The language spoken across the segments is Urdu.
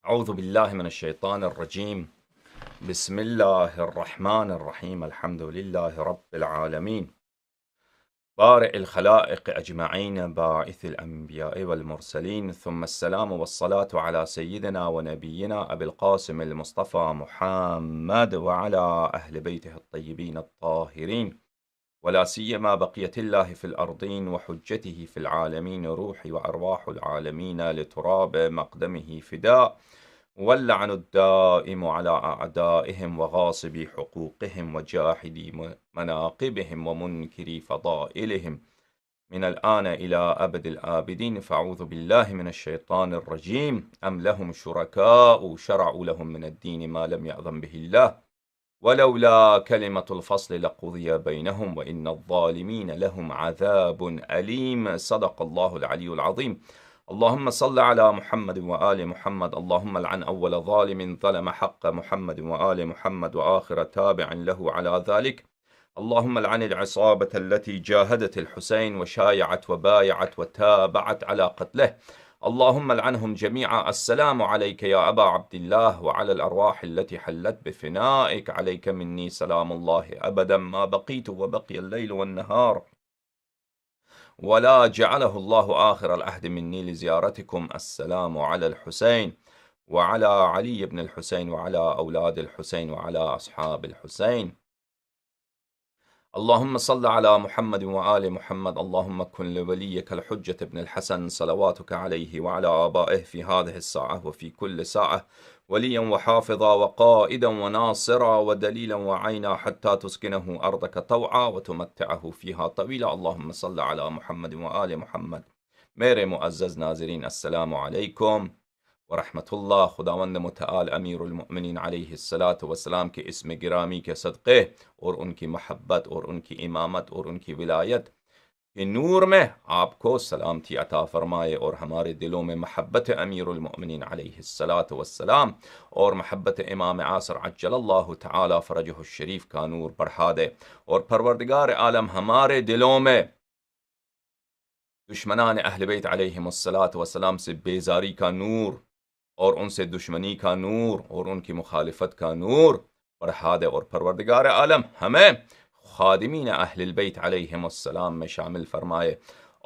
أعوذ بالله من الشيطان الرجيم. بسم الله الرحمن الرحيم. الحمد لله رب العالمين، بارئ الخلائق أجمعين، باعث الأنبياء والمرسلين، ثم السلام والصلاة على سيدنا ونبينا أبي القاسم المصطفى محمد وعلى أهل بيته الطيبين الطاهرين، ولا سيما بقية الله في الأرضين وحجته في العالمين، روحي وأرواح العالمين لتراب مقدمه فداء، واللعن الدائم على أعدائهم وغاصبي حقوقهم وجاحدي مناقبهم ومنكري فضائلهم من الآن إلى أبد الآبدين. فأعوذ بالله من الشيطان الرجيم. أم لهم شركاء شرعوا لهم من الدين ما لم يأذن به الله ولولا كلمة الفصل لقضي بينهم وإن الظالمين لهم عذاب أليم. صدق الله العلي العظيم. اللهم صل على محمد وآل محمد. اللهم لعن أول ظالم ظلم حق محمد وآل محمد وآخر تابع له على ذلك. اللهم لعن العصابة التي جاهدت الحسين وشايعت وبايعت وتابعت على قتله. اللهم لعنهم جميعا. السلام عليك يا أبا عبد الله وعلى الأرواح التي حلت بفنائك. عليك مني سلام الله أبدا ما بقيت وبقي الليل والنهار، ولا جعله الله آخر العهد مني لزيارتكم. السلام على الحسين وعلى علي بن الحسين وعلى أولاد الحسين وعلى أصحاب الحسين. اللهم صل على محمد وآل محمد. اللهم كن لوليك الحجة بن الحسن صلواتك عليه وعلى آبائه في هذه الساعة وفي كل ساعة وليا وحافظا وقائدا وناصرا ودليلا وعينا حتى تسكنه أرضك طوعا وتمتعه فيها طويلا. اللهم صل على محمد وآل محمد. میرے معزز ناظرین، السلام علیکم ورحمۃ اللہ. خداوند متعال امیر المؤمنین علیہ الصلاۃ والسلام کے اسم گرامی کے صدقے اور ان کی محبت اور ان کی امامت اور ان کی ولایت کے نور میں آپ کو سلامتی عطا فرمائے، اور ہمارے دلوں میں محبت امیر المؤمنین علیہ الصلاۃ والسلام اور محبت امام عاصر عجل اللہ تعالی فرجہ الشریف کا نور بڑھا دے، اور پروردگار عالم ہمارے دلوں میں دشمنان اہل بیت علیہم الصلاۃ والسلام سے بیزاری کا نور اور ان سے دشمنی کا نور اور ان کی مخالفت کا نور بڑھا دے، اور پروردگار عالم ہمیں خادمین اہل البیت علیہم السلام میں شامل فرمائے،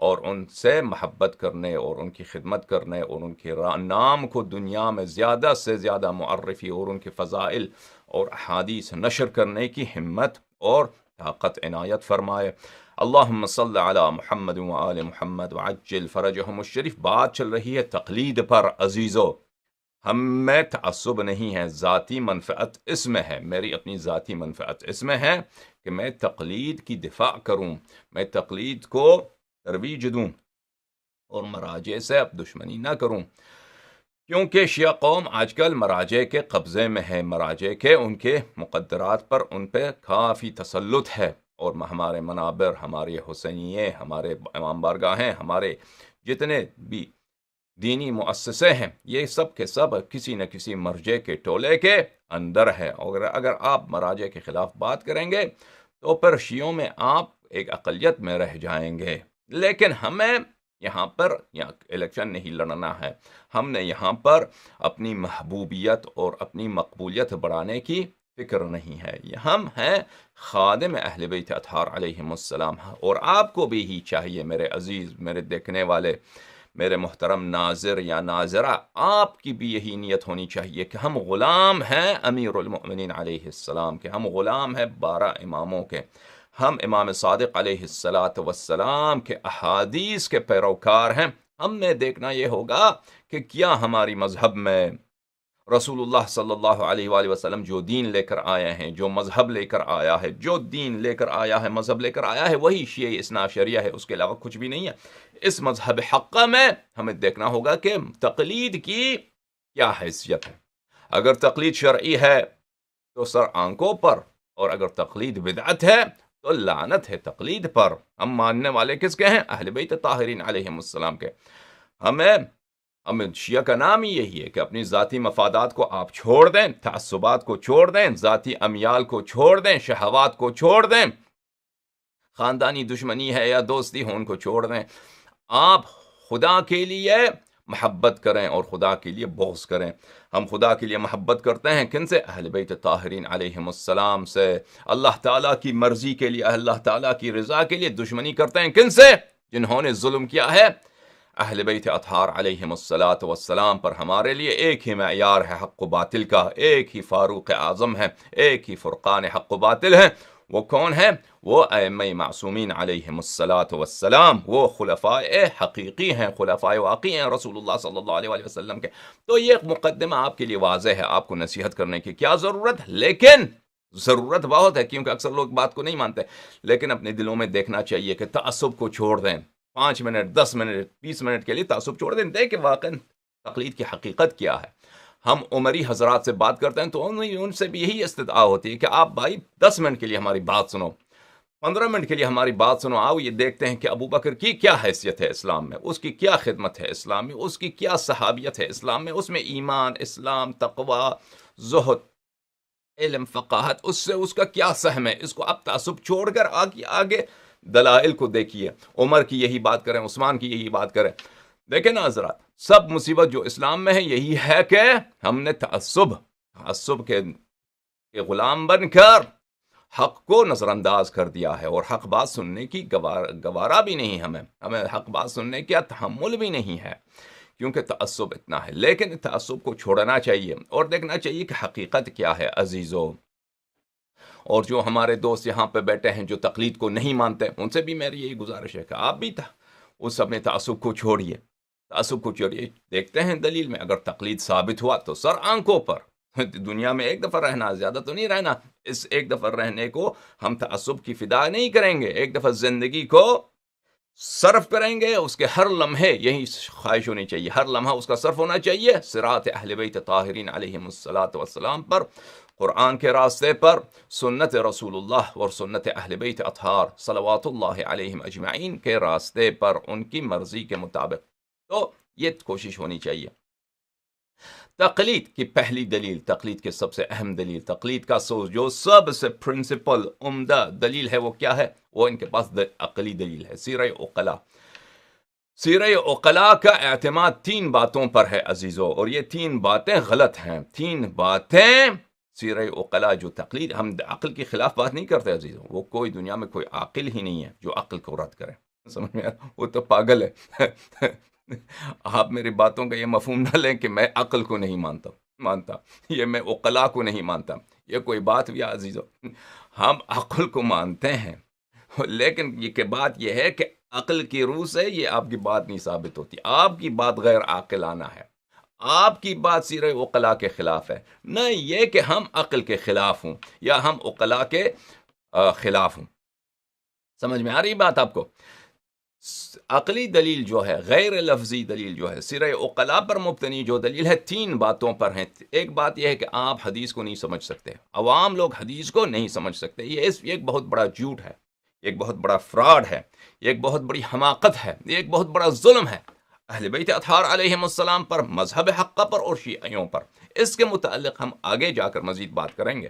اور ان سے محبت کرنے اور ان کی خدمت کرنے اور ان کے نام کو دنیا میں زیادہ سے زیادہ معرفی اور ان کے فضائل اور احادیث نشر کرنے کی ہمت اور طاقت عنایت فرمائے۔ اللہم صل علی محمد وآل محمد وعجل فرجہم الشریف۔ بات چل رہی ہے تقلید پر عزیزو، ہم میں تعصب نہیں ہے، ذاتی منفعت اس میں ہے، میری اپنی ذاتی منفعت اس میں ہے کہ میں تقلید کی دفاع کروں، میں تقلید کو ترویج دوں اور مراجع سے اب دشمنی نہ کروں، کیونکہ شیعہ قوم آج کل مراجع کے قبضے میں ہے، مراجع کے ان کے مقدرات پر ان پہ کافی تسلط ہے، اور ہمارے منابر، ہمارے حسینیے، ہمارے امام بارگاہیں، ہمارے جتنے بھی دینی مؤسسے ہیں، یہ سب کے سب کسی نہ کسی مرجع کے ٹولے کے اندر ہے، اور اگر آپ مراجع کے خلاف بات کریں گے تو پھر شیعوں میں آپ ایک اقلیت میں رہ جائیں گے۔ لیکن ہمیں یہاں پر الیکشن نہیں لڑنا ہے، ہم نے یہاں پر اپنی محبوبیت اور اپنی مقبولیت بڑھانے کی فکر نہیں ہے، ہم ہیں خادم اہل بیت اطہار علیہم السلام، اور آپ کو بھی ہی چاہیے میرے عزیز، میرے دیکھنے والے، میرے محترم ناظر یا ناظرہ، آپ کی بھی یہی نیت ہونی چاہیے کہ ہم غلام ہیں امیر المؤمنین علیہ السلام کے، ہم غلام ہیں 12 اماموں کے، ہم امام صادق علیہ السلام کے احادیث کے پیروکار ہیں۔ ہم نے دیکھنا یہ ہوگا کہ کیا ہماری مذہب میں رسول اللہ صلی اللہ علیہ وآلہ وسلم جو دین لے کر آئے ہیں، جو مذہب لے کر آیا ہے، جو دین لے کر آیا ہے، مذہب لے کر آیا ہے، وہی شیعہ اثنا عشریہ ہے، اس کے علاوہ کچھ بھی نہیں ہے۔ اس مذہب حقہ میں ہمیں دیکھنا ہوگا کہ تقلید کی کیا حیثیت ہے۔ اگر تقلید شرعی ہے تو سر آنکھوں پر، اور اگر تقلید بدعت ہے تو لعنت ہے تقلید پر۔ ہم ماننے والے کس کے ہیں؟ اہل بیت طاہرین علیہم السلام کے۔ ہمیں شیعہ کا نام ہی یہی ہے کہ اپنی ذاتی مفادات کو آپ چھوڑ دیں، تعصبات کو چھوڑ دیں، ذاتی امیال کو چھوڑ دیں، شہوات کو چھوڑ دیں، خاندانی دشمنی ہے یا دوستی ہو ان کو چھوڑ دیں، آپ خدا کے لیے محبت کریں اور خدا کے لیے بغض کریں۔ ہم خدا کے لیے محبت کرتے ہیں کن سے؟ اہل بیت طاہرین علیہم السلام سے۔ اللہ تعالیٰ کی مرضی کے لیے، اللہ تعالیٰ کی رضا کے لیے دشمنی کرتے ہیں کن سے؟ جنہوں نے ظلم کیا ہے اہل بیت اطہار علیہم السلام پر۔ ہمارے لیے ایک ہی معیار ہے حق و باطل کا، ایک ہی فاروق اعظم ہے، ایک ہی فرقان حق و باطل ہے۔ وہ کون ہے؟ وہ ائمہ معصومین علیہم السلام، وہ خلفاء حقیقی ہیں، خلفاء واقعی ہیں رسول اللہ صلی اللہ علیہ وسلم کے۔ تو یہ مقدمہ آپ کے لیے واضح ہے، آپ کو نصیحت کرنے کی کیا ضرورت، لیکن ضرورت بہت ہے، کیونکہ اکثر لوگ بات کو نہیں مانتے۔ لیکن اپنے دلوں میں دیکھنا چاہیے کہ تعصب کو چھوڑ دیں، 5 منٹ 10 منٹ 20 منٹ کے لیے تعصب چھوڑ دیں کہ واقعا تقلید کی حقیقت کیا ہے۔ ہم عمری حضرات سے بات کرتے ہیں تو ان سے بھی یہی استدعا ہوتی ہے کہ آپ بھائی 10 منٹ کے لیے ہماری بات سنو، 15 منٹ کے لیے ہماری بات سنو، آؤ یہ دیکھتے ہیں کہ ابو بکر کی کیا حیثیت ہے اسلام میں، اس کی کیا خدمت ہے اسلام میں، اس کی کیا صحابیت ہے اسلام میں، اس میں ایمان، اسلام، تقوی، زہد، علم، فقاہت، اس سے اس کا کیا سہم ہے۔ اس کو اب تعصب چھوڑ کر آگے دلائل کو دیکھیے، عمر کی یہی بات کریں، عثمان کی یہی بات کریں۔ دیکھیں نا حضرات، سب مصیبت جو اسلام میں ہے یہی ہے کہ ہم نے تعصب کے غلام بن کر حق کو نظر انداز کر دیا ہے، اور حق بات سننے کی گوارا بھی نہیں، ہمیں حق بات سننے کا تحمل بھی نہیں ہے، کیونکہ تعصب اتنا ہے۔ لیکن تعصب کو چھوڑنا چاہیے اور دیکھنا چاہیے کہ حقیقت کیا ہے عزیزو۔ اور جو ہمارے دوست یہاں پہ بیٹھے ہیں جو تقلید کو نہیں مانتے، ان سے بھی میری یہی گزارش ہے کہ آپ بھی اس اپنے تعصب کو چھوڑیے، تعصب کو چھوڑیے۔ دیکھتے ہیں دلیل میں، اگر تقلید ثابت ہوا تو سر آنکھوں پر۔ دنیا میں ایک دفعہ رہنا، زیادہ تو نہیں رہنا، اس ایک دفعہ رہنے کو ہم تعصب کی فدا نہیں کریں گے، ایک دفعہ زندگی کو صرف کریں گے، اس کے ہر لمحے یہی خواہش ہونی چاہیے، ہر لمحہ اس کا صرف ہونا چاہیے صراط اہل بیت طاہرین علیہم السلام پر، قرآن کے راستے پر، سنت رسول اللہ اور سنت اہل بیت اطہار صلوات اللہ علیہم اجمعین کے راستے پر، ان کی مرضی کے مطابق۔ تو یہ کوشش ہونی چاہیے۔ تقلید کی پہلی دلیل، تقلید کے سب سے اہم دلیل، تقلید کا جو سب سے پرنسپل عمدہ دلیل ہے وہ کیا ہے؟ وہ ان کے پاس عقلی دلیل ہے، سیرہ عقلاء۔ سیرہ عقلاء کا اعتماد 3 باتوں پر ہے عزیزو، اور یہ 3 باتیں غلط ہیں، 3 باتیں سیرہ عقلاء جو تقلید، ہم عقل کے خلاف بات نہیں کرتے عزیزو، وہ کوئی دنیا میں کوئی عاقل ہی نہیں ہے جو عقل کو رد کرے، سمجھ میں وہ تو پاگل ہے۔ آپ میری باتوں کا یہ مفہوم نہ لیں کہ میں عقل کو نہیں مانتا، یہ میں عقلاء کو نہیں مانتا، یہ کوئی بات بھی عزیزو، ہم عقل کو مانتے ہیں، لیکن یہ بات یہ ہے کہ عقل کی روح سے یہ آپ کی بات نہیں ثابت ہوتی، آپ کی بات غیر عاقلانہ ہے، آپ کی بات سیرہ عقلاء کے خلاف ہے، نہ یہ کہ ہم عقل کے خلاف ہوں یا ہم عقلاء کے خلاف ہوں۔ سمجھ میں آ رہی بات آپ کو؟ عقلی دلیل جو ہے، غیر لفظی دلیل جو ہے، سیرہ عقلاء پر مبتنی جو دلیل ہے، 3 باتوں پر ہیں۔ ایک بات یہ ہے کہ آپ حدیث کو نہیں سمجھ سکتے، عوام لوگ حدیث کو نہیں سمجھ سکتے، یہ ایک بہت بڑا جھوٹ ہے، ایک بہت بڑا فراڈ ہے، ایک بہت بڑی حماقت ہے، ایک بہت بڑا ظلم ہے اہل بیت اطہار علیہم السلام پر، مذہب حق پر اور شیعیوں پر۔ اس کے متعلق ہم آگے جا کر مزید بات کریں گے،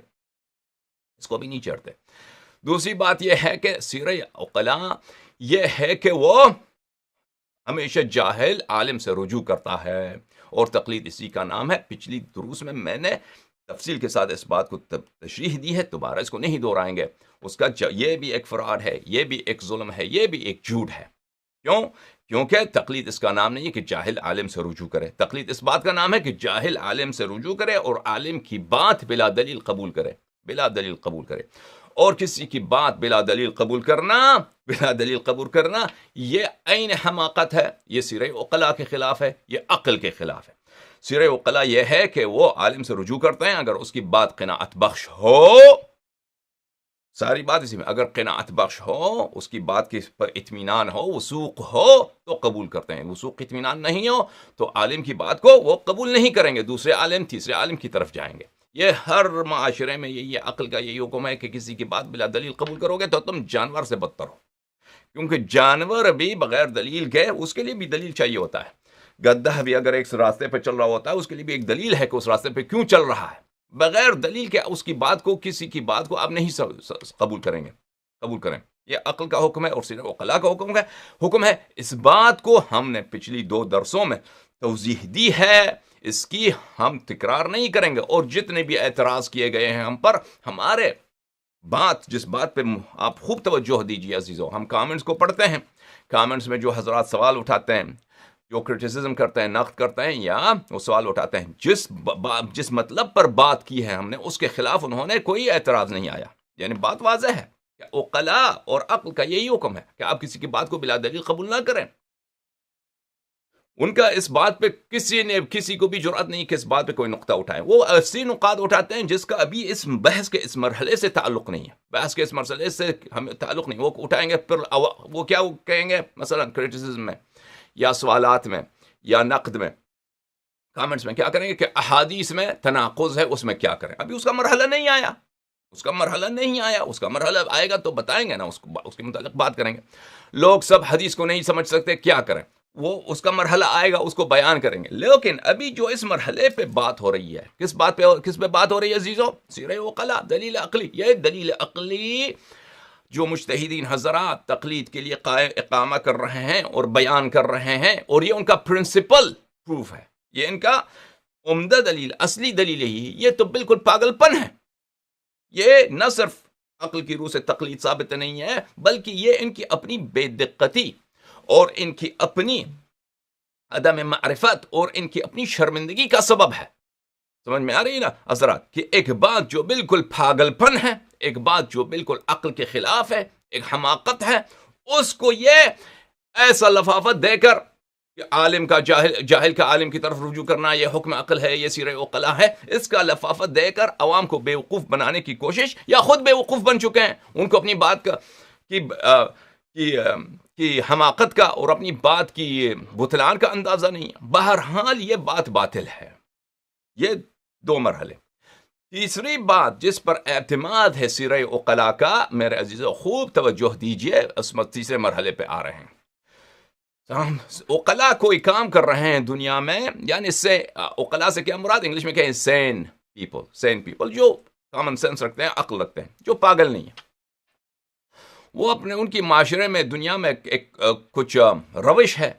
اس کو بھی نہیں چڑھتے۔ دوسری بات یہ ہے کہ سیرہ عقلاء یہ ہے کہ وہ ہمیشہ جاہل عالم سے رجوع کرتا ہے، اور تقلید اسی کا نام ہے۔ پچھلی دروس میں میں نے تفصیل کے ساتھ اس بات کو تشریح دی ہے، دوبارہ اس کو نہیں دہرائیں گے۔ اس کا یہ بھی ایک فراڈ ہے، یہ بھی ایک ظلم ہے، یہ بھی ایک جھوٹ ہے۔ کیوں؟ کیونکہ تقلید اس کا نام نہیں ہے کہ جاہل عالم سے رجوع کرے، تقلید اس بات کا نام ہے کہ جاہل عالم سے رجوع کرے اور عالم کی بات بلا دلیل قبول کرے، بلا دلیل قبول کرے۔ اور کسی کی بات بلا دلیل قبول کرنا یہ عین حماقت ہے، یہ سیرہ عقلاء کے خلاف ہے، یہ عقل کے خلاف ہے۔ سیرہ عقلاء یہ ہے کہ وہ عالم سے رجوع کرتے ہیں اگر اس کی بات قناعت بخش ہو، ساری بات اسی میں، اگر قناعت بخش ہو، اس کی بات کے پر اطمینان ہو، وثوق ہو تو قبول کرتے ہیں، وثوق اطمینان نہیں ہو تو عالم کی بات کو وہ قبول نہیں کریں گے، دوسرے عالم تیسرے عالم کی طرف جائیں گے۔ یہ ہر معاشرے میں یہ عقل کا یہی حکم ہے کہ کسی کی بات بلا دلیل قبول کرو گے تو تم جانور سے بدتر ہو، کیونکہ جانور بھی بغیر دلیل کے، اس کے لیے بھی دلیل چاہیے ہوتا ہے۔ گدھا بھی اگر ایک راستے پہ چل رہا ہوتا ہے، اس کے لیے بھی ایک دلیل ہے کہ اس راستے پہ کیوں چل رہا ہے، بغیر دلیل کے اس کی بات کو، کسی کی بات کو آپ نہیں قبول کریں۔ یہ عقل کا حکم ہے اور سیرہ عقلاء کا حکم ہے۔ اس بات کو ہم نے پچھلی 2 درسوں میں توضیح دی ہے، اس کی ہم تکرار نہیں کریں گے. اور جتنے بھی اعتراض کیے گئے ہیں ہم پر، ہمارے جس بات پہ آپ خوب توجہ دیجیے عزیزو، ہم کامنٹس کو پڑھتے ہیں، کامنٹس میں جو حضرات سوال اٹھاتے ہیں، جو کرٹیسزم کرتے ہیں، نقد کرتے ہیں، یا وہ سوال اٹھاتے ہیں، جس مطلب پر بات کی ہے ہم نے، اس کے خلاف انہوں نے کوئی اعتراض نہیں آیا. یعنی بات واضح ہے کہ عقلاء اور عقل کا یہی حکم ہے کہ آپ کسی کی بات کو بلا دلیل قبول نہ کریں. ان کا اس بات پہ کسی کو بھی جرأت نہیں کہ اس بات پہ کوئی نقطہ اٹھائے. وہ ایسی نقاط اٹھاتے ہیں جس کا ابھی اس بحث کے اس مرحلے سے تعلق نہیں ہے، بحث کے اس مرحلے سے ہمیں تعلق نہیں. وہ اٹھائیں گے، پھر وہ کیا کہیں گے مثلا کرٹیسزم میں یا سوالات میں یا نقد میں، کامنٹس میں کیا کریں گے کہ احادیث میں تناقض ہے، اس میں کیا کریں. ابھی اس کا مرحلہ نہیں آیا، اس کا مرحلہ آئے گا تو بتائیں گے نا، اس کے متعلق بات کریں گے. لوگ سب حدیث کو نہیں سمجھ سکتے، کیا کریں، وہ اس کا مرحلہ آئے گا، اس کو بیان کریں گے. لیکن ابھی جو اس مرحلے پہ بات ہو رہی ہے، کس پہ بات ہو رہی ہے عزیزو؟ سیرہ عقلاء، دلیل عقلی. یہ دلیل عقلی جو مجتہدین حضرات تقلید کے لیے اقامہ کر رہے ہیں اور بیان کر رہے ہیں، اور یہ ان کا پرنسپل پروف ہے، یہ ان کا عمدہ دلیل، اصلی دلیل ہی. یہ تو بالکل پاگل پن ہے. یہ نہ صرف عقل کی روح سے تقلید ثابت نہیں ہے، بلکہ یہ ان کی اپنی بے دقتی اور ان کی اپنی عدم معرفت اور ان کی اپنی شرمندگی کا سبب ہے. سمجھ میں آ رہی نا حضرات، کہ ایک بات جو بالکل پاگل پن ہے، ایک بات جو بالکل عقل کے خلاف ہے، ایک حماقت ہے، اس کو یہ ایسا لفافت دے کر کہ عالم کا جاہل کا عالم کی طرف رجوع کرنا، یہ حکم عقل ہے، یہ سیرہ عقلاء ہے، اس کا لفافت دے کر عوام کو بیوقوف بنانے کی کوشش، یا خود بیوقوف بن چکے ہیں. ان کو اپنی بات کی حماقت کا اور اپنی بات کی بطلان کا اندازہ نہیں ہے. بہرحال یہ بات باطل ہے. یہ دو مرحلے. تیسری بات جس پر اعتماد ہے سیرہ عقلاء کا، میرے عزیزو خوب توجہ دیجئے، اس تیسرے مرحلے پہ آ رہے ہیں. عقلاء کوئی کام کر رہے ہیں دنیا میں، یعنی اس سے عقلاء سے کیا مراد؟ انگلش میں کہیں سین پیپل، جو کامن سینس رکھتے ہیں، عقل رکھتے ہیں، جو پاگل نہیں ہے. وہ ان کی معاشرے میں، دنیا میں کچھ روش ہے،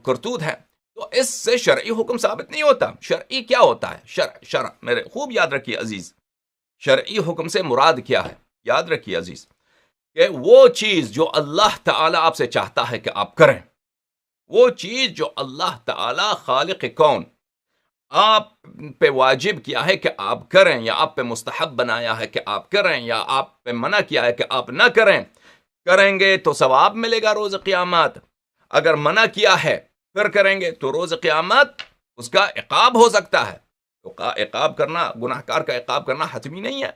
کرتوت ہے، تو اس سے شرعی حکم ثابت نہیں ہوتا. شرعی کیا ہوتا ہے؟ شرع میرے خوب یاد رکھیے عزیز، شرعی حکم سے مراد کیا ہے؟ یاد رکھیے عزیز کہ وہ چیز جو اللہ تعالیٰ آپ سے چاہتا ہے کہ آپ کریں، وہ چیز جو اللہ تعالیٰ خالق کون آپ پہ واجب کیا ہے کہ آپ کریں، یا آپ پہ مستحب بنایا ہے کہ آپ کریں، یا آپ پہ منع کیا ہے کہ آپ نہ کریں گے تو ثواب ملے گا روز قیامت. اگر منع کیا ہے پھر کریں گے تو روز قیامت اس کا عقاب ہو سکتا ہے. تو عقاب کرنا، گناہ کار کا عقاب کرنا حتمی نہیں ہے،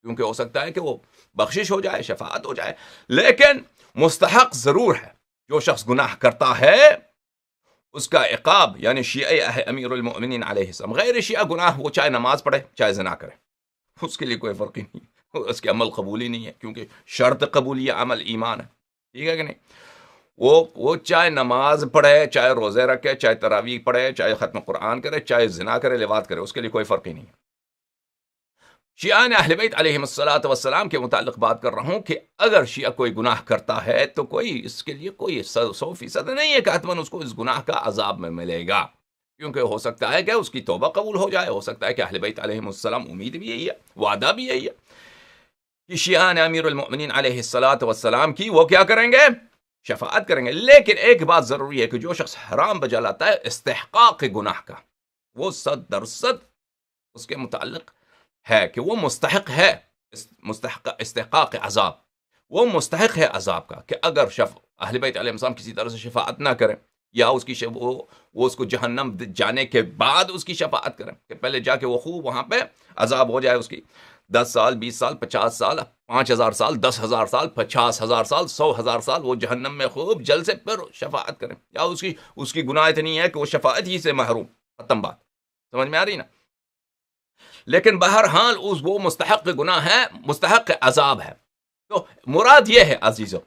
کیونکہ ہو سکتا ہے کہ وہ بخشش ہو جائے، شفاعت ہو جائے. لیکن مستحق ضرور ہے. جو شخص گناہ کرتا ہے اس کا عقاب، یعنی شیعہ امیر المؤمنین علیہ السلام، غیر شیعہ گناہ وہ چاہے نماز پڑھے چاہے زنا کرے، اس کے لیے کوئی فرق ہی نہیں، اس کے عمل قبولی نہیں ہے، کیونکہ شرط قبولی عمل ایمان ہے. ٹھیک ہے کہ نہیں؟ وہ چاہے نماز پڑھے، چاہے روزے رکھے، چاہے تراویح پڑھے، چاہے ختم قرآن کرے، چاہے زنا کرے، لواط کرے، اس کے لیے کوئی فرق ہی نہیں ہے. شیعہ اہل بیت علیہم السلام کے متعلق بات کر رہا ہوں کہ اگر شیعہ کوئی گناہ کرتا ہے تو اس کے لیے کوئی 100% نہیں ہے کہ حتماً اس کو اس گناہ کا عذاب میں ملے گا، کیونکہ ہو سکتا ہے کہ اس کی توبہ قبول ہو جائے، ہو سکتا ہے کہ اہل بیت علیہم السلام، امید بھی یہی ہے، وعدہ بھی یہی ہے کہ شیعہ امیر المؤمنین علیہ السلام کی وہ کیا کریں گے؟ شفاعت کریں گے. لیکن ایک بات ضروری ہے کہ جو شخص حرام بجا لاتا ہے استحقاق گناہ کا، وہ 100% اس کے متعلق ہے کہ وہ مستحق ہے استحقاق عذاب، وہ مستحق ہے عذاب کا. کہ اگر اہل بیت علیہ السلام کسی طرح سے شفاعت نہ کریں، یا وہ اس کو جہنم جانے کے بعد اس کی شفاعت کریں، کہ پہلے جا کے وہ خوب وہاں پہ عذاب ہو جائے، اس کی 10 سال 20 سال 50 سال 5000 سال 10,000 سال 50,000 سال 100,000 سال وہ جہنم میں خوب جل سے پھر شفاعت کریں، یا اس کی گناہ اتنی ہے کہ وہ شفاعت ہی سے محروم. ختم بات. سمجھ میں آ رہی نا؟ لیکن بہرحال وہ مستحق گناہ ہے، مستحق عذاب ہے. تو مراد یہ ہے عزیزو،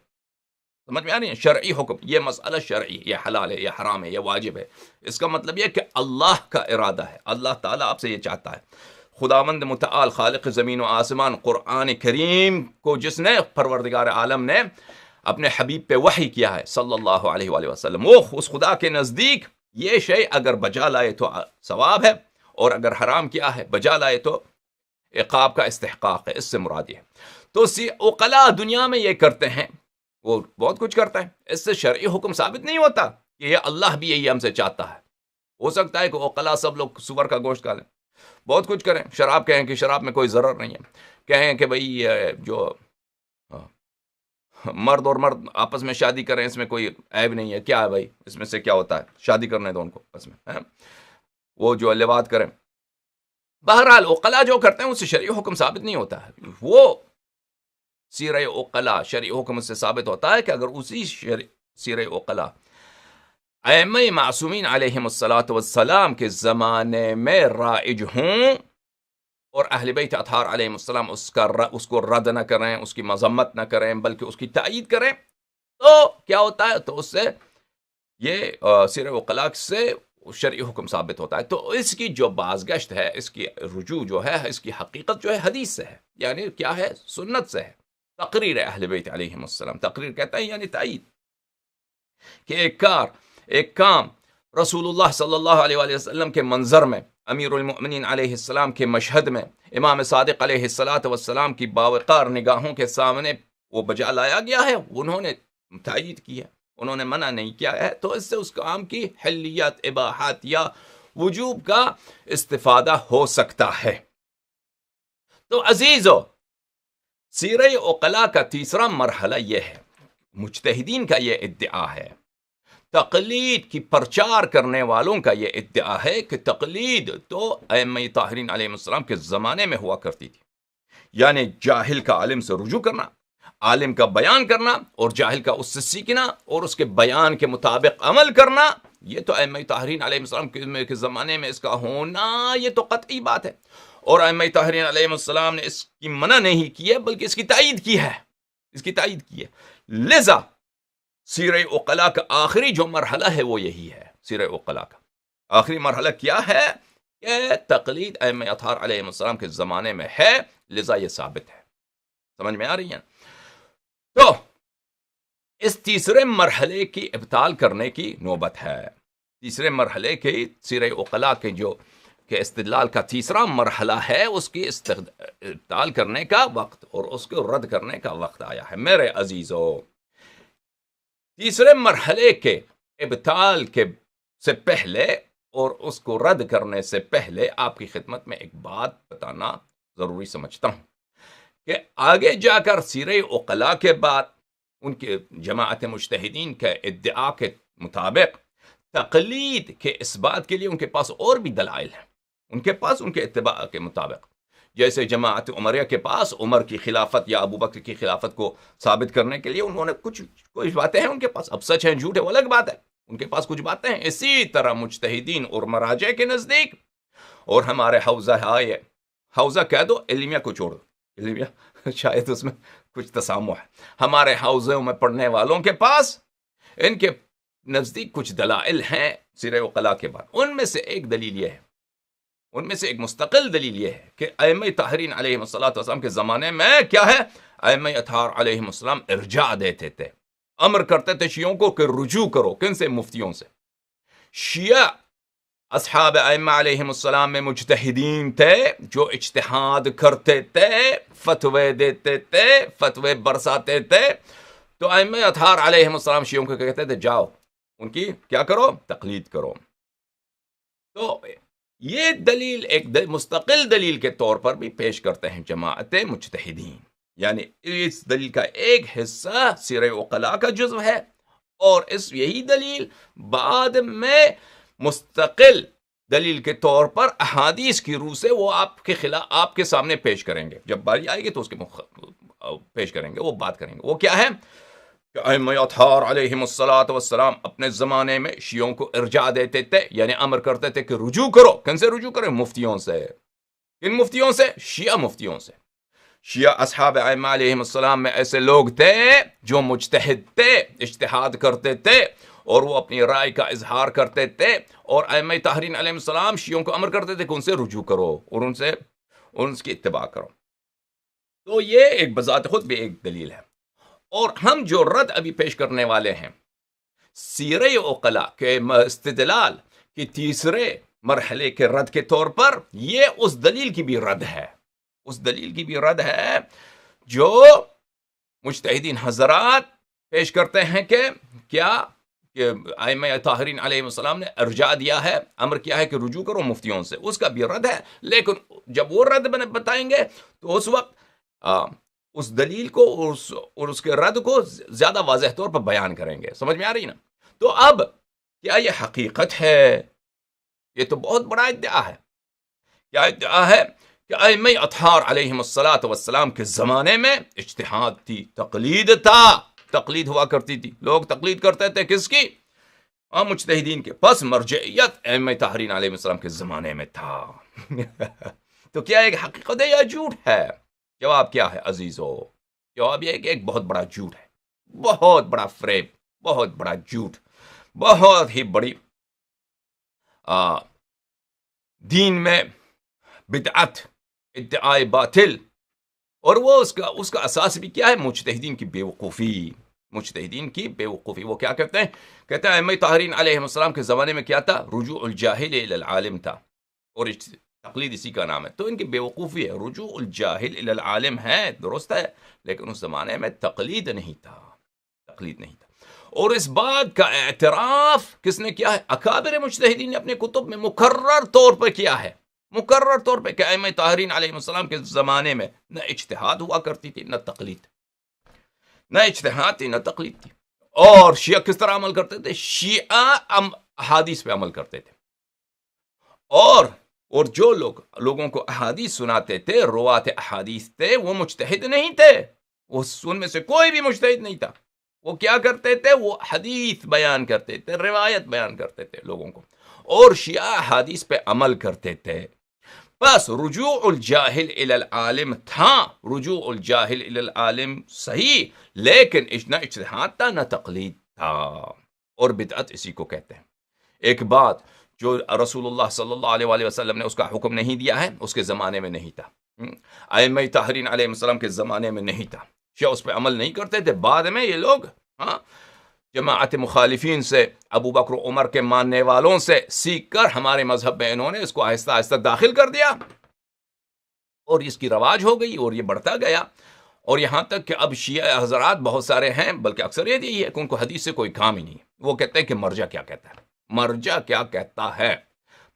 سمجھ میں آ رہی ہے؟ شرعی حکم، یہ مسئلہ شرعی، یہ حلال ہے، یہ حرام ہے، یہ واجب ہے. اس کا مطلب یہ کہ اللہ کا ارادہ ہے، اللہ تعالیٰ آپ سے یہ چاہتا ہے. خداوند متعال خالق زمین و آسمان قرآن کریم کو جس نے پروردگار عالم نے اپنے حبیب پہ وحی کیا ہے صلی اللہ علیہ وآلہ وسلم، وہ اس خدا کے نزدیک یہ شے اگر بجا لائے تو ثواب ہے، اور اگر حرام کیا ہے بجا لائے تو عقاب کا استحقاق ہے، اس سے مراد یہ ہے۔ تو عقلاء دنیا میں یہ کرتے ہیں، وہ بہت کچھ کرتا ہے، اس سے شرعی حکم ثابت نہیں ہوتا کہ یہ اللہ بھی یہی ہم سے چاہتا ہے۔ ہو سکتا ہے کہ عقلاء سب لوگ سور کا گوشت کھا لیں، بہت کچھ کریں، شراب کہیں کہ شراب میں کوئی ضرر نہیں ہے، کہیں کہ بھئی جو مرد اور مرد آپس میں شادی کریں اس میں کوئی عیب نہیں ہے، کیا ہے بھائی اس میں سے کیا ہوتا ہے، شادی کرنے دو ان کو بس میں، وہ جو لواط کریں۔ بہرحال عقلاء جو کرتے ہیں اس سے شرعی حکم ثابت نہیں ہوتا ہے، وہ سیرہ عقلاء شرعی حکم سے ثابت ہوتا ہے کہ اگر اسی سیرہ عقلاء ائمہ معصومین علیہم الصلاۃ والسلام کے زمانے میں رائج ہوں اور اہل بیت اطہار علیہم السلام اس کو رد نہ کریں، اس کی مذمت نہ کریں بلکہ اس کی تائید کریں، تو کیا ہوتا ہے، تو اس سے یہ سیرہ عقلاء سے شرعی حکم ثابت ہوتا ہے۔ تو اس کی جو بازگشت ہے، اس کی رجوع جو ہے، اس کی حقیقت جو ہے حدیث سے ہے، یعنی کیا ہے، سنت سے ہے، تقریر اہل بیت علیہم السلام۔ تقریر کہتا ہے یعنی تائید، کہ ایک کام رسول اللہ صلی اللہ علیہ وآلہ وسلم کے منظر میں، امیر المؤمنین علیہ السلام کے مشہد میں، امام صادق علیہ السلام کی باوقار نگاہوں کے سامنے وہ بجا لایا گیا ہے، انہوں نے تائید کی ہے، انہوں نے منع نہیں کیا ہے، تو اس سے اس کام کی حلیت، اباحت یا وجوب کا استفادہ ہو سکتا ہے۔ تو عزیزو، سیرہ عقلاء کا تیسرا مرحلہ یہ ہے، مجتہدین کا یہ ادعا ہے، تقلید کی پرچار کرنے والوں کا یہ ادعا ہے کہ تقلید تو ائمہ طاہرین علیہ السلام کے زمانے میں ہوا کرتی تھی، یعنی جاہل کا عالم سے رجوع کرنا، عالم کا بیان کرنا اور جاہل کا اس سے سیکھنا اور اس کے بیان کے مطابق عمل کرنا، یہ تو ائمہ طاہرین علیہ السلام کے زمانے میں اس کا ہونا یہ تو قطعی بات ہے، اور ائمہ طاہرین علیہ السلام نے اس کی منع نہیں کی ہے بلکہ اس کی تائید کی ہے، لذا سیرہ عقلاء کا آخری جو مرحلہ ہے وہ یہی ہے۔ سیرہ عقلاء کا آخری مرحلہ کیا ہے کہ تقلید ائمہ اطہار علیہ السلام کے زمانے میں ہے، لذا یہ ثابت ہے۔ سمجھ میں آ رہی ہے؟ تو اس تیسرے مرحلے کی ابطال کرنے کی نوبت ہے۔ تیسرے مرحلے کی سیرہ عقلاء کے جو کہ استدلال کا تیسرا مرحلہ ہے، اس کی ابطال کرنے کا وقت اور اس کو رد کرنے کا وقت آیا ہے۔ میرے عزیزو، تیسرے مرحلے کے ابطال کے سے پہلے اور اس کو رد کرنے سے پہلے آپ کی خدمت میں ایک بات بتانا ضروری سمجھتا ہوں کہ آگے جا کر سیرہ عقلاء کے بعد ان کے جماعت مجتہدین کے ادعا کے مطابق تقلید کے اس بات کے لیے ان کے پاس اور بھی دلائل ہیں، ان کے پاس ان کے اتباع کے مطابق، جیسے جماعت عمریہ کے پاس عمر کی خلافت یا ابو بکر کی خلافت کو ثابت کرنے کے لیے انہوں نے کچھ باتیں ہیں ان کے پاس، اب سچ ہیں جھوٹ ہے وہ الگ بات ہے، ان کے پاس کچھ باتیں ہیں۔ اسی طرح مجتہدین اور مراجع کے نزدیک اور ہمارے حوزہ کہہ دو، علمیہ کو چھوڑ دو، علمیہ شاید اس میں کچھ تسامح ہے، ہمارے حوزوں میں پڑھنے والوں کے پاس ان کے نزدیک کچھ دلائل ہیں سیرہ عقلاء کے بعد۔ ان میں سے ایک دلیل یہ ہے، ان میں سے ایک مستقل دلیل یہ ہے کہ ائمہ طاہرین علیہ السلام کے زمانے میں کیا ہے، ائمہ اطہار علیہ السلام ارجاع دیتے تھے، امر کرتے تھے شیعوں کو کہ رجوع کرو، کن سے؟ مفتیوں سے۔ شیعہ اصحاب ائمہ علیہ السلام میں مجتہدین تھے جو اجتہاد کرتے تھے، فتوے دیتے تھے، فتوے برساتے تھے، تو ائمہ اطہار علیہ السلام شیعوں کو کہتے تھے جاؤ ان کی کیا کرو، تقلید کرو۔ تو یہ دلیل ایک مستقل دلیل کے طور پر بھی پیش کرتے ہیں جماعت مجتہدین، یعنی اس دلیل کا ایک حصہ سیرہ عقلاء کا جزو ہے، اور یہی دلیل بعد میں مستقل دلیل کے طور پر احادیث کی روح سے وہ آپ کے سامنے پیش کریں گے، جب باری آئے گی تو اس کے پیش کریں گے، وہ بات کریں گے۔ وہ کیا ہے کہ ائمہ اطہار علیہ السلام اپنے زمانے میں شیعوں کو ارجاع دیتے تھے، یعنی امر کرتے تھے کہ رجوع کرو، کن سے رجوع کریں؟ مفتیوں سے۔ کن مفتیوں سے؟ شیعہ مفتیوں سے۔ شیعہ اصحاب ائمہ علیہ السلام میں ایسے لوگ تھے جو مجتہد تھے، اجتہاد کرتے تھے اور وہ اپنی رائے کا اظہار کرتے تھے، اور ائمہ طاہرین علیہ السلام شیعوں کو امر کرتے تھے کہ ان سے رجوع کرو اور ان کی اتباع کرو۔ تو یہ ایک بذات خود بھی ایک دلیل ہے، اور ہم جو رد ابھی پیش کرنے والے ہیں سیرہ عقلاء کے استدلال کہ تیسرے مرحلے کے رد کے طور پر یہ اس دلیل کی بھی رد ہے، اس دلیل کی بھی رد ہے جو مجتہدین حضرات پیش کرتے ہیں کہ کیا کہ ائمہ طاہرین علیہ السلام نے ارجاء دیا ہے، امر کیا ہے کہ رجوع کرو مفتیوں سے، اس کا بھی رد ہے۔ لیکن جب وہ رد بتائیں گے تو اس وقت اس دلیل کو اور اس کے رد کو زیادہ واضح طور پر بیان کریں گے۔ سمجھ میں آ رہی نا؟ تو اب کیا یہ حقیقت ہے؟ یہ تو بہت بڑا ادعا ہے۔ کیا ادعا ہے؟ کہ ائمہ اطہار علیہ السلام کے زمانے میں اجتہاد تھی، تقلید تھا، تقلید ہوا کرتی تھی، لوگ تقلید کرتے تھے کس کی؟ مجتہدین کے، پس مرجعیت ائمہ طاہرین علیہ السلام کے زمانے میں تھا۔ تو کیا ایک حقیقت ہے یا جھوٹ ہے؟ جواب کیا ہے عزیزو؟ جواب یہ ہے کہ ایک بہت بڑا جھوٹ ہے، بہت بڑا فریب، بہت بڑا جھوٹ، بہت ہی بڑی دین میں بدعت، ادعائے باطل، اور وہ اس کا اساس بھی کیا ہے؟ مجتہدین کی بے وقوفی، مجتہدین کی بے وقوفی۔ وہ کیا کہتے ہیں؟ کہتے ہیں ائمہ طاہرین علیہ السلام کے زمانے میں کیا تھا؟ رجوع الجاہل الی العالم تھا، اور تقلید اسی کا نام ہے۔ تو ان کی بے وقوفی ہے، رجوع الجاہل الی العالم ہے، درست ہے، لیکن اس زمانے میں تقلید نہیں تھا، تقلید نہیں تھا۔ اور اس بات کا اعتراف کس نے کیا ہے؟ اکابر مجتہدین نے اپنے کتب میں مکرر طور پر کیا ہے، مکرر طور پہ، کہ ائمہ طاہرین علیہ السلام کے زمانے میں نہ اجتہاد ہوا کرتی تھی، نہ تقلید، نہ اجتہاد تھی، نہ تقلید تھی۔ اور شیعہ کس طرح عمل کرتے تھے؟ شیعہ احادیث پہ عمل کرتے تھے، اور جو لوگوں کو احادیث سناتے تھے، روات احادیث تھے، وہ مجتہد نہیں تھے، وہ ان میں سے کوئی بھی مجتہد نہیں تھا۔ وہ کیا کرتے تھے؟ وہ حدیث بیان کرتے تھے، روایت بیان کرتے تھے لوگوں کو، اور شیعہ حدیث پہ عمل کرتے تھے۔ بس رجوع الجاہل الی العالم تھا، رجوع الجاہل الی العالم صحیح، لیکن نہ اجتہاد تھا، نہ تقلید تھا، اور بدعت اسی کو کہتے ہیں۔ ایک بات جو رسول اللہ صلی اللہ علیہ وآلہ وسلم نے اس کا حکم نہیں دیا ہے، اس کے زمانے میں نہیں تھا، ائمہ طاہرین علیہ السلام کے زمانے میں نہیں تھا، شیعہ اس پہ عمل نہیں کرتے تھے۔ بعد میں یہ لوگ جماعت مخالفین سے، ابو بکر و عمر کے ماننے والوں سے سیکھ کر ہمارے مذہب میں انہوں نے اس کو آہستہ آہستہ داخل کر دیا، اور اس کی رواج ہو گئی، اور یہ بڑھتا گیا، اور یہاں تک کہ اب شیعہ حضرات بہت سارے ہیں، بلکہ اکثریت یہی ہے کہ ان کو حدیث سے کوئی کام ہی نہیں ہے۔ وہ کہتے ہیں کہ مرجع کیا کہتا ہے، مرجع کیا کہتا ہے،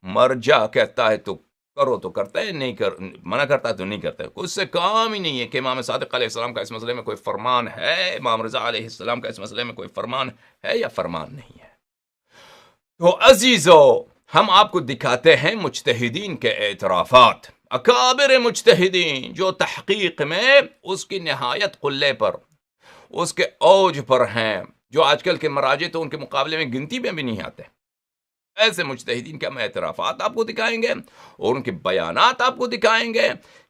مرجع کہتا ہے تو کرو تو کرتا ہے، نہیں منع کرتا ہے تو نہیں کرتا ہے، اس سے کام ہی نہیں ہے کہ امام صادق علیہ السلام کا اس مسئلے میں کوئی فرمان ہے، امام رضا علیہ السلام کا اس مسئلے میں کوئی فرمان ہے یا فرمان نہیں ہے۔ تو عزیزو، ہم آپ کو دکھاتے ہیں مجتہدین کے اعترافات، اکابر مجتہدین جو تحقیق میں اس کی نہایت قلے پر، اس کے اوج پر ہیں، جو آج کل کے مراجع تو ان کے مقابلے میں گنتی میں بھی نہیں آتے۔ ایسے مجتہدین کے ہم اعترافات آپ کو دکھائیں گے، اور ان کے بیانات آپ کو دکھائیں گے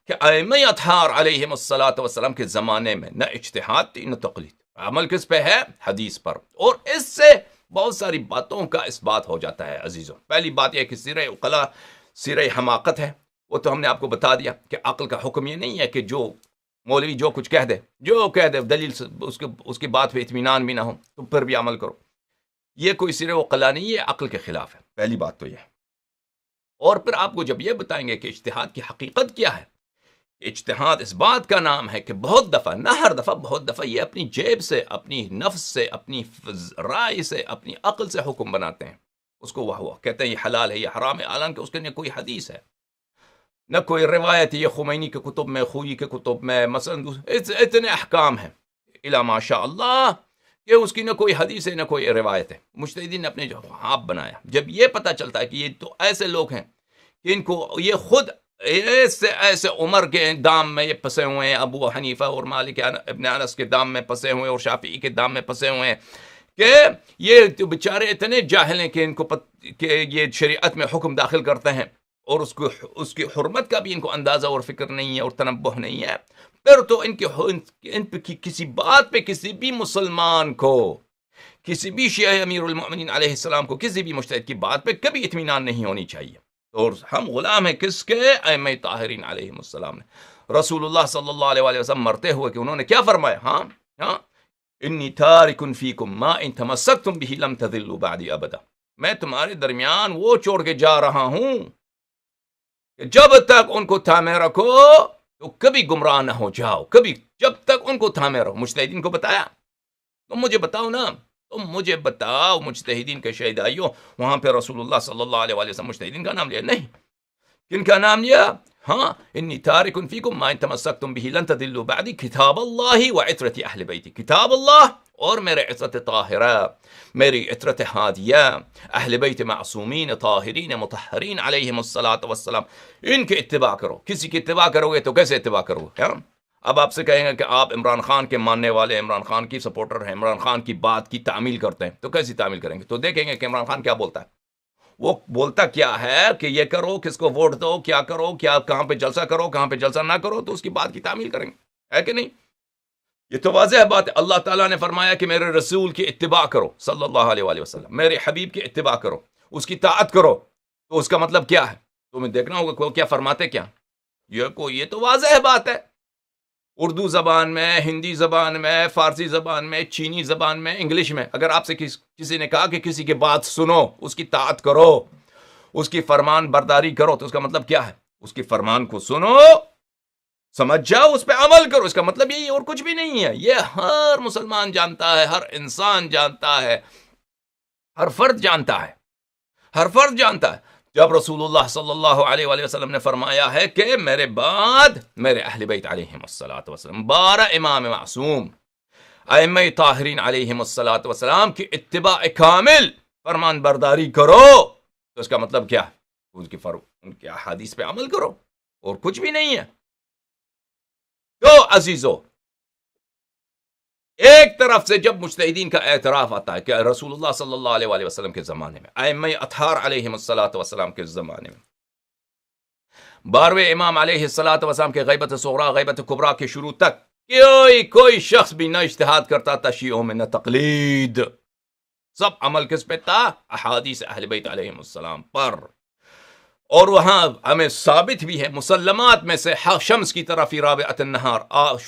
کہ ائمہ اطہار علیہ السلام کے زمانے میں نہ اجتہاد تھی، نہ تقلید، عمل کس پہ ہے؟ حدیث پر۔ اور اس سے بہت ساری باتوں کا اس بات ہو جاتا ہے عزیزوں۔ پہلی بات یہ کہ سیرہ عقلا سیرہ حماقت ہے، وہ تو ہم نے آپ کو بتا دیا کہ عقل کا حکم یہ نہیں ہے کہ جو مولوی جو کچھ کہہ دے دلیل سے اس کی بات پہ اطمینان بھی نہ ہو تو پھر بھی عمل کرو، یہ کوئی سیرہ عقلا نہیں، یہ عقل کے خلاف ہے۔ پہلی بات تو یہ ہے۔ اور پھر آپ کو جب یہ بتائیں گے کہ اجتہاد کی حقیقت کیا ہے، اجتہاد اس بات کا نام ہے کہ بہت دفعہ، نہ ہر دفعہ، بہت دفعہ یہ اپنی جیب سے، اپنی نفس سے، اپنی رائے سے، اپنی عقل سے حکم بناتے ہیں، اس کو وہ کہتے ہیں یہ حلال ہے، یہ حرام ہے، حالانکہ اس کے نہ کوئی حدیث ہے، نہ کوئی روایت ہے۔ یہ خمینی کے کتب میں، خوئی کے کتب میں مثلا اتنے احکام ہیں الا ماشاء اللہ کہ اس کی نہ کوئی حدیث ہے، نہ کوئی روایت ہے۔ مجتہدین نے اپنے جو ہاتھ بنایا۔ جب یہ پتہ چلتا ہے کہ یہ تو ایسے لوگ ہیں کہ ان کو یہ خود ایسے عمر کے دام میں یہ پھنسے ہوئے ہیں، ابو حنیفہ اور مالک ابن انس کے دام میں پھنسے ہوئے ہیں، اور شافعی کے دام میں پھنسے ہوئے ہیں، کہ یہ تو بیچارے اتنے جاہل ہیں کہ ان کو کہ یہ شریعت میں حکم داخل کرتے ہیں، اور اس کی حرمت کا بھی ان کو اندازہ اور فکر نہیں ہے، اور تنبہ نہیں ہے۔ پھر تو ان کی کسی بات پہ کسی بھی مسلمان کو، کسی بھی شیعہ امیر المؤمنین علیہ السلام کو، کسی بھی مجتہد کی بات پہ کبھی اطمینان نہیں ہونی چاہیے۔ اور ہم غلام ہیں کس کے؟ ائمہ طاہرین علیہ السلام نے۔ رسول اللہ صلی اللہ علیہ وآلہ وسلم مرتے ہوئے کہ انہوں نے کیا فرمایا؟ انی تارک فیکم ما ان تمسکتم به لم تضلوا بعدی ابدا، میں تمہارے درمیان وہ چھوڑ کے جا رہا ہوں کہ جب تک ان کو تھامے رکھو تو کبھی گمراہ نہ ہو جاؤ، کبھی، جب تک ان کو تھامے رکھو۔ مجتہدین کو بتایا، تم مجھے بتاؤ نا، تم مجھے بتاؤ مجتہدین کے شہدائیوں، وہاں پہ رسول اللہ صلی اللہ علیہ وسلم مجتہدین کا نام لیا نہیں، کن کا نام لیا؟ ہاں، انی تارک فیکم ما ان تمسکتم به لن تضلوا بعدی، کتاب اللہ و عترت اہل بیتی، کتاب اللہ اور میرے عترت طاہرہ، میری عترت ہادیہ، اہل بیت معصومین طاہرین مطہرین علیہم الصلاۃ والسلام، ان کے اتباع کرو۔ کسی کی اتباع کرو گے تو کیسے اتباع کرو گے؟ اب آپ سے کہیں گے کہ آپ عمران خان کے ماننے والے، عمران خان کی سپورٹر ہیں، عمران خان کی بات کی تعمیل کرتے ہیں، تو کیسی تعمیل کریں گے؟ تو دیکھیں گے کہ عمران خان کیا بولتا ہے۔ وہ بولتا کیا ہے کہ یہ کرو، کس کو ووٹ دو، کیا کرو، کیا کہاں پہ جلسہ کرو، کہاں پہ جلسہ نہ کرو، تو اس کی بات کی تعمیل کریں گے، ہے کہ نہیں؟ یہ تو واضح بات ہے۔ اللہ تعالیٰ نے فرمایا کہ میرے رسول کی اتباع کرو صلی اللہ علیہ وآلہ وسلم، میرے حبیب کی اتباع کرو، اس کی طاعت کرو، تو اس کا مطلب کیا ہے؟ تمہیں دیکھنا ہوگا کہ وہ کیا فرماتے کیا، یہ تو واضح بات ہے۔ اردو زبان میں، ہندی زبان میں، فارسی زبان میں، چینی زبان میں، انگلش میں، اگر آپ سے کسی نے کہا کہ کسی کی بات سنو، اس کی طاعت کرو، اس کی فرمان برداری کرو، تو اس کا مطلب کیا ہے؟ اس کی فرمان کو سنو، سمجھ جاؤ، اس پہ عمل کرو، اس کا مطلب یہی اور کچھ بھی نہیں ہے۔ یہ ہر مسلمان جانتا ہے، ہر انسان جانتا ہے، ہر فرد جانتا ہے، ہر فرد جانتا ہے۔ جب رسول اللہ صلی اللہ علیہ وآلہ وسلم نے فرمایا ہے کہ میرے بعد میرے اہل بیت علیہم الصلاۃ والسلام، 12 امام معصوم، ائمہ طاہرین علیہم الصلاۃ والسلام کی اتباع کامل، فرمان برداری کرو، تو اس کا مطلب کیا ہے؟ ان کی احادیث پہ عمل کرو، اور کچھ بھی نہیں ہے۔ تو عزیزو، ایک طرف سے جب مجتہدین کا اعتراف آتا ہے کہ رسول اللہ صلی اللہ علیہ وآلہ وسلم کے زمانے میں، ائمہ اطہار علیہم الصلاۃ والسلام کے زمانے میں، 12ویں امام علیہ الصلاۃ والسلام کے غیبت صغریٰ، غیبت کبریٰ کے شروع تک کوئی شخص بھی نہ اجتہاد کرتا تھا شیعوں میں، نہ تقلید، سب عمل کس پہ تھا؟ احادیث اہل بیت علیہم السلام پر۔ اور وہاں ہمیں ثابت بھی ہے مسلمات میں سے، شمس کی طرح فی رابعۃ النہار،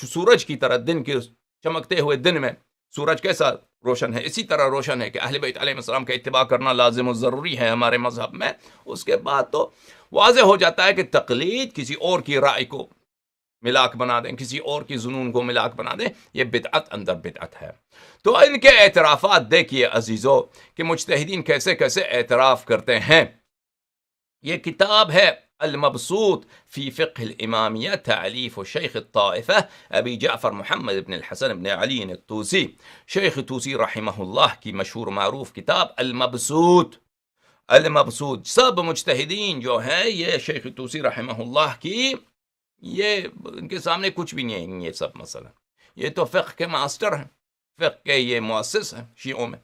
سورج کی طرح دن کے چمکتے ہوئے دن میں سورج کیسا روشن ہے، اسی طرح روشن ہے کہ اہل بیت علیہ السلام کا اتباع کرنا لازم و ضروری ہے ہمارے مذہب میں۔ اس کے بعد تو واضح ہو جاتا ہے کہ تقلید، کسی اور کی رائے کو ملاک بنا دیں، کسی اور کی ظنون کو ملاک بنا دیں، یہ بدعت اندر بدعت ہے۔ تو ان کے اعترافات دیکھیے عزیزو کہ مجتہدین کیسے کیسے اعتراف کرتے ہیں۔ یہ کتاب ہے المبسوط فی فقہ الامامیہ، تالیف شیخ الطائفہ ابی جعفر محمد بن الحسن بن علی الطوسی، شیخ طوسی رحمہ اللہ کی مشہور معروف کتاب المبسوط۔ المبسوط، سب مجتہدین جو ہیں یہ شیخ طوسی رحمہ اللہ کی، یہ ان کے سامنے کچھ بھی نہیں ہے یہ سب مسئلہ، یہ تو فقہ کے ماسٹر ہیں، فقہ کے یہ مؤسس ہیں شیعوں میں۔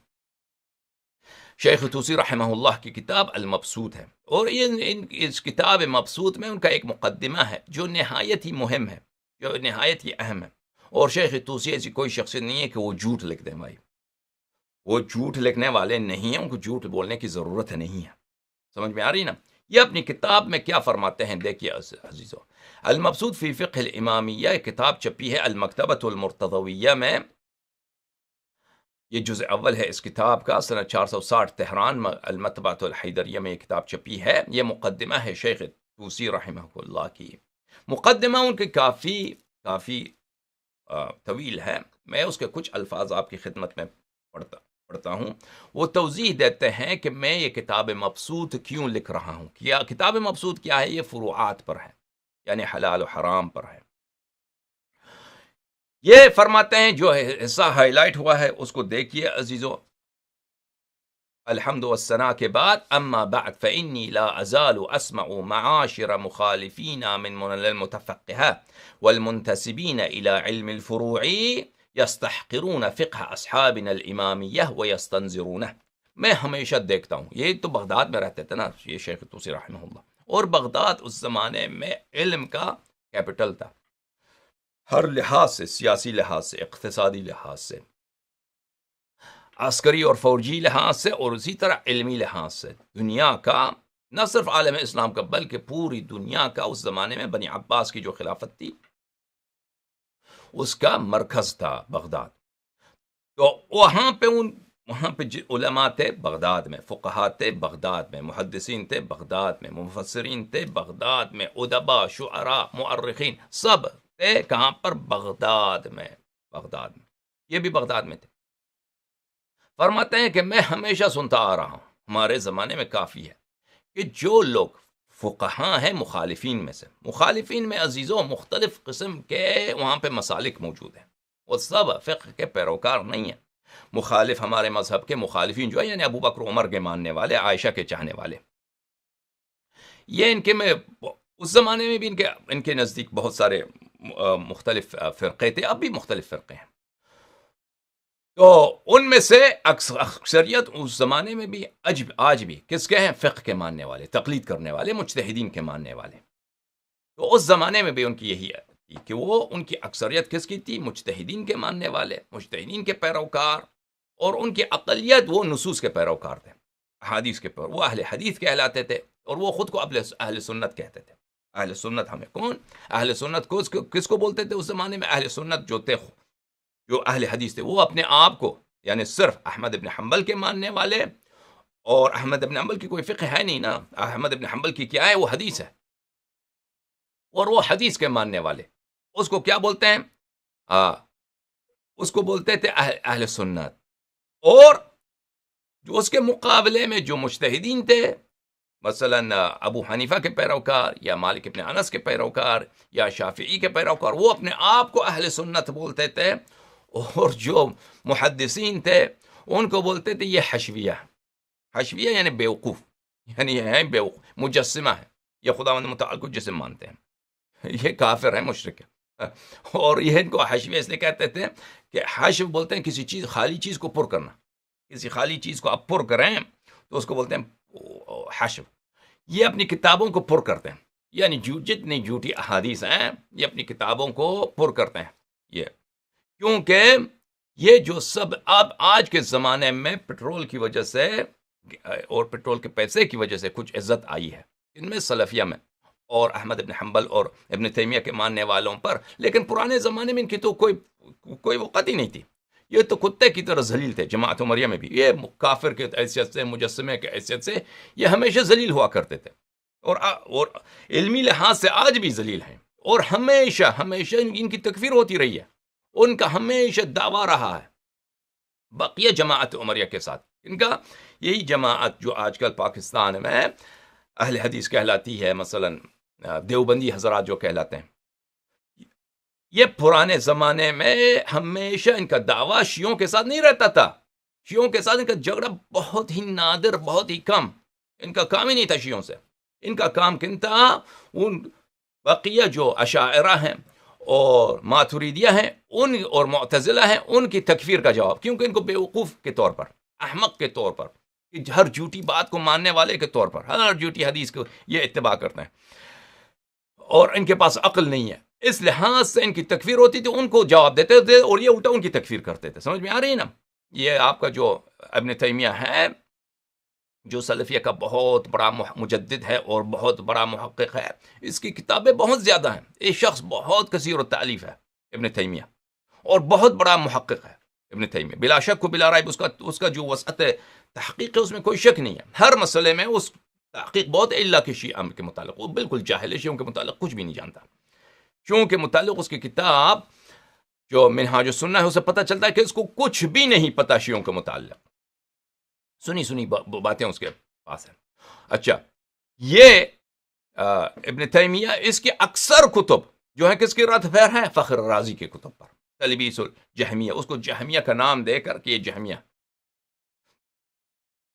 شیخ طوسی رحمہ اللہ کی کتاب المبسوط ہے، اور اس کتاب مبسوط میں ان کا ایک مقدمہ ہے جو نہایت ہی مہم ہے، جو نہایت ہی اہم ہے۔ اور شیخ طوسی ایسی کوئی شخصیت نہیں ہے کہ وہ جھوٹ لکھ دیں، بھائی وہ جھوٹ لکھنے والے نہیں ہیں، ان کو جھوٹ بولنے کی ضرورت نہیں ہے۔ سمجھ میں آ رہی نا؟ یہ اپنی کتاب میں کیا فرماتے ہیں، دیکھیے عزیزو، المبسوط فی فقہ الامامیہ، کتاب چھپی ہے المکتبۃ المرتضویہ میں، یہ جزء اول ہے اس کتاب کا، سنہ 460 تہران المطبعۃ الحیدریہ میں یہ کتاب چھپی ہے۔ یہ مقدمہ ہے شیخ طوسی رحمہ اللہ کی، مقدمہ ان کی کافی طویل ہے، میں اس کے کچھ الفاظ آپ کی خدمت میں پڑھتا ہوں۔ وہ توضیح دیتے ہیں کہ میں یہ کتاب مبسوط کیوں لکھ رہا ہوں، کیا کتاب مبسوط کیا ہے؟ یہ فروعات پر ہے، یعنی حلال و حرام پر ہے۔ یہ فرماتے ہیں، جو حصہ ہائی لائٹ ہوا ہے اس کو دیکھیے عزیزو، الحمد والثناء کے بعد، اما بعد فإنی لا ازال اسمع معاشر مخالفین من المتفقهة والمنتسبین الى علم الفروع یستحقرون فقہ اصحابنا الامامیہ ویستنظرونہ۔ میں ہمیشہ دیکھتا ہوں، یہ تو بغداد میں رہتے تھے نا یہ شیخ طوسی رحمہ اللہ، اور بغداد اس زمانے میں علم کا کیپٹل تھا، ہر لحاظ سے، سیاسی لحاظ سے، اقتصادی لحاظ سے، عسکری اور فوجی لحاظ سے، اور اسی طرح علمی لحاظ سے، دنیا کا، نہ صرف عالم اسلام کا بلکہ پوری دنیا کا اس زمانے میں بنی عباس کی جو خلافت تھی اس کا مرکز تھا بغداد۔ تو وہاں پہ ان وہاں پہ علماء تھے بغداد میں، فقہاء تھے بغداد میں، محدثین تھے بغداد میں، مفسرین تھے بغداد میں، ادباء، شعراء، مؤرخین، سب تھے کہاں پر؟ بغداد میں، بغداد میں، یہ بھی بغداد میں تھے۔ فرماتے ہیں کہ میں ہمیشہ سنتا آ رہا ہوں، ہمارے زمانے میں کافی ہے کہ جو لوگ فقہاء ہیں مخالفین میں سے، مخالفین میں عزیزوں مختلف قسم کے وہاں پہ مسالک موجود ہیں، وہ سب فقہ کے پیروکار نہیں ہیں۔ مخالف ہمارے مذہب کے مخالفین جو ہیں، یعنی ابو بکر عمر کے ماننے والے، عائشہ کے چاہنے والے، یہ ان کے میں اس زمانے میں بھی ان کے نزدیک بہت سارے مختلف فرقے تھے، اب بھی مختلف فرقے ہیں۔ تو ان میں سے اکثریت اس زمانے میں بھی آج بھی کس کے ہیں؟ فقہ کے ماننے والے، تقلید کرنے والے، مجتہدین کے ماننے والے۔ تو اس زمانے میں بھی ان کی یہی ہے کہ وہ ان کی اکثریت کس کی تھی؟ مجتہدین کے ماننے والے، مجتہدین کے پیروکار، اور ان کی اقلیت وہ نصوص کے پیروکار تھے، حدیث کے پیروکار، وہ اہل حدیث کہلاتے تھے، اور وہ خود کو اہل سنت کہتے تھے۔ اہل سنت ہمیں کون؟ اہل سنت کو کس کو بولتے تھے اس زمانے میں؟ اہل سنت جو تھے، جو اہل حدیث تھے، وہ اپنے آپ کو یعنی صرف احمد ابن حنبل کے ماننے والے، اور احمد ابن حنبل کی کوئی فقہ ہے نہیں نا، احمد ابن حنبل کی کیا ہے؟ وہ حدیث ہے، اور وہ حدیث کے ماننے والے اس کو کیا بولتے ہیں؟ اس کو بولتے تھے اہل سنت۔ اور جو اس کے مقابلے میں جو مجتہدین تھے، مثلا ابو حنیفہ کے پیروکار، یا مالک ابن انس کے پیروکار، یا شافعی کے پیروکار، وہ اپنے آپ کو اہل سنت بولتے تھے، اور جو محدثین تھے ان کو بولتے تھے یہ حشویہ۔ حشویہ یعنی بیوقوف، یعنی یہ ہے بیوقوف، مجسمہ ہے، یہ خداوند متعال کو جسم مانتے ہیں، یہ کافر ہے، مشرک ہے۔ اور یہ ان کو حشویہ اس لیے کہتے تھے کہ حشو بولتے ہیں کسی چیز، خالی چیز کو پر کرنا، کسی خالی چیز کو آپ پر کریں تو اس کو بولتے ہیں حشو۔ یہ اپنی کتابوں کو پر کرتے ہیں، یعنی جتنی جھوٹی احادیث ہیں یہ اپنی کتابوں کو پر کرتے ہیں، یہ کیونکہ یہ جو سب اب آج کے زمانے میں پٹرول کی وجہ سے اور پٹرول کے پیسے کی وجہ سے کچھ عزت آئی ہے ان میں، سلفیہ میں، اور احمد ابن حنبل اور ابن تیمیہ کے ماننے والوں پر، لیکن پرانے زمانے میں ان کی تو کوئی وقت ہی نہیں تھی، یہ تو کتے کی طرح ذلیل تھے۔ جماعت عمریہ میں بھی یہ کافر کے حیثیت سے، مجسمے کے حیثیت سے یہ ہمیشہ ذلیل ہوا کرتے تھے، اور علمی لحاظ سے آج بھی ذلیل ہیں، اور ہمیشہ ان کی تکفیر ہوتی رہی ہے، ان کا ہمیشہ دعویٰ رہا ہے بقیہ جماعت عمریہ کے ساتھ۔ ان کا یہی جماعت جو آج کل پاکستان میں اہل حدیث کہلاتی ہے، مثلا دیوبندی حضرات جو کہلاتے ہیں، یہ پرانے زمانے میں ہمیشہ ان کا دعویٰ شیعوں کے ساتھ نہیں رہتا تھا، شیعوں کے ساتھ ان کا جھگڑا بہت ہی نادر، بہت ہی کم، ان کا کام ہی نہیں تھا شیعوں سے۔ ان کا کام کن تھا؟ ان بقیہ جو اشاعرہ ہیں اور ماتریدیہ ہیں اور معتزلہ ہیں، ان کی تکفیر کا جواب، کیونکہ ان کو بیوقوف کے طور پر، احمق کے طور پر، ہر جھوٹی بات کو ماننے والے کے طور پر، ہر جھوٹی حدیث کو یہ اتباع کرتے ہیں، اور ان کے پاس عقل نہیں ہے، اس لحاظ سے ان کی تکفیر ہوتی تھی، ان کو جواب دیتے تھے اور یہ الٹا ان کی تکفیر کرتے تھے۔ سمجھ میں آ رہی ہے نا؟ یہ آپ کا جو ابن تیمیہ ہے، جو سلفیہ کا بہت بڑا مجدد ہے اور بہت بڑا محقق ہے، اس کی کتابیں بہت زیادہ ہیں، ایک شخص بہت کثیر التعلیف ہے ابن تیمیہ، اور بہت بڑا محقق ہے ابن تیمیہ، بلا شک و بلا ریب اس کا جو وسعت تحقیق ہے اس میں کوئی شک نہیں ہے، ہر مسئلے میں اس تحقیق بہت، اللہ کے شیعہ کے متعلق وہ بالکل جاہل ہے، شیعوں کے متعلق کچھ بھی نہیں جانتا، شیعوں کے متعلق اس کی کتاب جو منہاج السنہ ہے اسے پتہ چلتا ہے کہ اس کو کچھ بھی نہیں پتا شیعوں کے متعلق، سنی باتیں اس کے پاس ہیں۔ اچھا، یہ ابن تیمیہ اس کے اکثر کتب جو ہیں کس کی رد پھیر ہیں؟ فخر رازی کے کتب پر، تلبیس الجہمیہ، اس کو جہمیہ کا نام دے کر کہ یہ جہمیہ،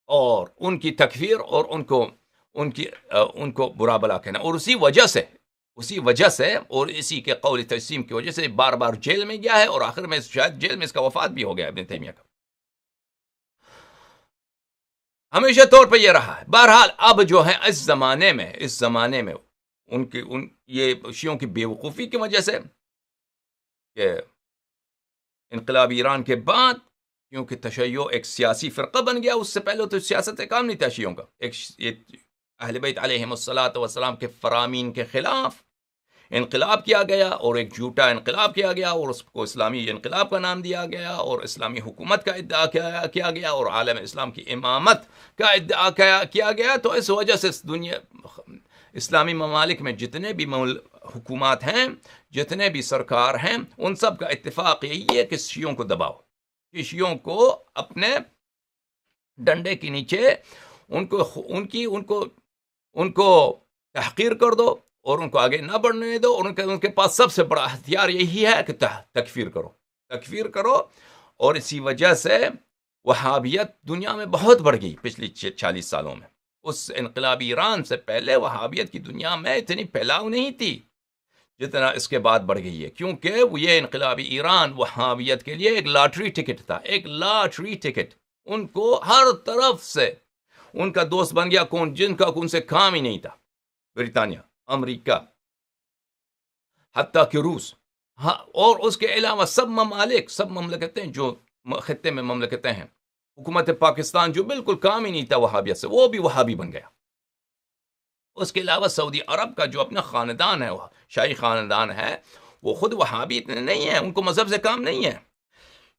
اور ان کی تکفیر اور ان کو برا بلا کہنا، اور اسی وجہ سے اور اسی کے قول تجسیم کی وجہ سے بار بار جیل میں گیا ہے، اور آخر میں شاید جیل میں اس کا وفات بھی ہو گیا ابن تیمیہ کا۔ ہمیشہ طور پہ یہ رہا ہے۔ بہرحال اب جو ہے اس زمانے میں یہ شیعوں کی بے وقوفی کی وجہ سے کہ انقلاب ایران کے بعد، کیونکہ تشیع ایک سیاسی فرقہ بن گیا، اس سے پہلے تو سیاست کا کام نہیں تھا شیعوں کا، ایک اہل بیت علیہم الصلاۃ والسلام کے فرامین کے خلاف انقلاب کیا گیا اور ایک جھوٹا انقلاب کیا گیا اور اس کو اسلامی انقلاب کا نام دیا گیا اور اسلامی حکومت کا ادعا کیا گیا اور عالم اسلام کی امامت کا ادعا کیا گیا. تو اس وجہ سے دنیا اسلامی ممالک میں جتنے بھی حکومات ہیں، جتنے بھی سرکار ہیں، ان سب کا اتفاق یہی ہے کہ شیعوں کو دباؤ، کہ شیعوں کو اپنے ڈنڈے کے نیچے ان کو تحقیر کر دو اور ان کو آگے نہ بڑھنے دو، اور ان کے پاس سب سے بڑا ہتھیار یہی ہے کہ تکفیر کرو. اور اسی وجہ سے وہابیت دنیا میں بہت بڑھ گئی پچھلی 40 سالوں میں. اس انقلابی ایران سے پہلے وہابیت کی دنیا میں اتنی پھیلاؤ نہیں تھی جتنا اس کے بعد بڑھ گئی ہے، کیونکہ یہ انقلابی ایران وہابیت کے لیے ایک لاٹری ٹکٹ تھا، ایک لاٹری ٹکٹ. ان کو ہر طرف سے ان کا دوست بن گیا کون؟ جن کا ان سے کام ہی نہیں تھا، برطانیہ، امریکہ، حتیٰ کہ روس، اور اس کے علاوہ سب مملکتیں جو خطے میں مملکتیں ہیں. حکومت پاکستان جو بالکل کام ہی نہیں تھا وہابیت سے، وہ بھی وہابی بن گیا. اس کے علاوہ سعودی عرب کا جو اپنا خاندان ہے، شاہی خاندان ہے، وہ خود وہابی نہیں ہے، ان کو مذہب سے کام نہیں ہے،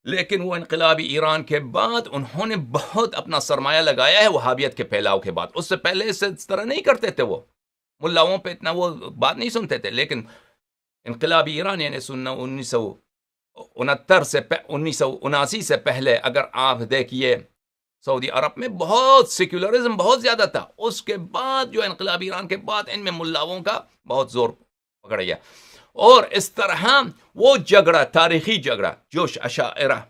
لیکن وہ انقلابی ایران کے بعد انہوں نے بہت اپنا سرمایہ لگایا ہے وہابیت کے پھیلاؤ کے بعد. اس سے پہلے اس طرح نہیں کرتے تھے، وہ ملاؤں پہ اتنا وہ بات نہیں سنتے تھے. لیکن انقلابی ایران یعنی 1979 سے پہلے اگر آپ دیکھیے سعودی عرب میں بہت سیکولرزم بہت زیادہ تھا. اس کے بعد جو انقلابی ایران کے بعد ان میں ملاؤں کا بہت زور پکڑ گیا، اور اس طرح وہ جھگڑا، تاریخی جھگڑا جو اشاعرہ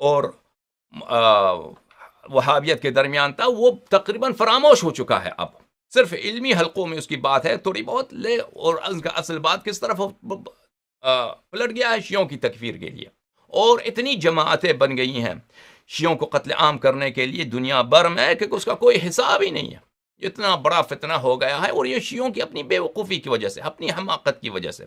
اور وہابیت کے درمیان تھا، وہ تقریباً فراموش ہو چکا ہے. اب صرف علمی حلقوں میں اس کی بات ہے تھوڑی بہت اور اس کا اصل بات کس طرف پلٹ گیا ہے؟ شیعوں کی تکفیر کے لیے. اور اتنی جماعتیں بن گئی ہیں شیعوں کو قتل عام کرنے کے لیے دنیا بھر میں کہ اس کا کوئی حساب ہی نہیں ہے. اتنا بڑا فتنہ ہو گیا ہے، اور یہ شیعوں کی اپنی بے وقوفی کی وجہ سے، اپنی حماقت کی وجہ سے.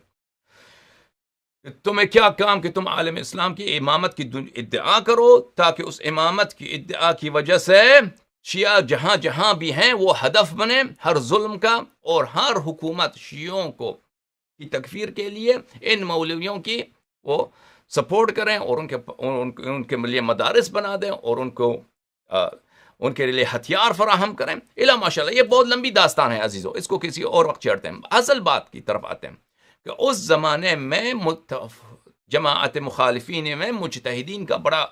تمہیں کیا کام کہ تم عالم اسلام کی امامت کی ادعا کرو، تاکہ اس امامت کی ادعا کی وجہ سے شیعہ جہاں جہاں بھی ہیں وہ ہدف بنے ہر ظلم کا، اور ہر حکومت شیعوں کو کی تکفیر کے لیے ان مولویوں کی وہ سپورٹ کریں اور ان کے لیے مدارس بنا دیں اور ان کے لیے ہتھیار فراہم کریں. الا ماشاءاللہ یہ بہت لمبی داستان ہے عزیزو، اس کو کسی اور وقت چھیڑتے ہیں. اصل بات کی طرف آتے ہیں کہ اس زمانے میں جماعت مخالفین میں مجتہدین کا بڑا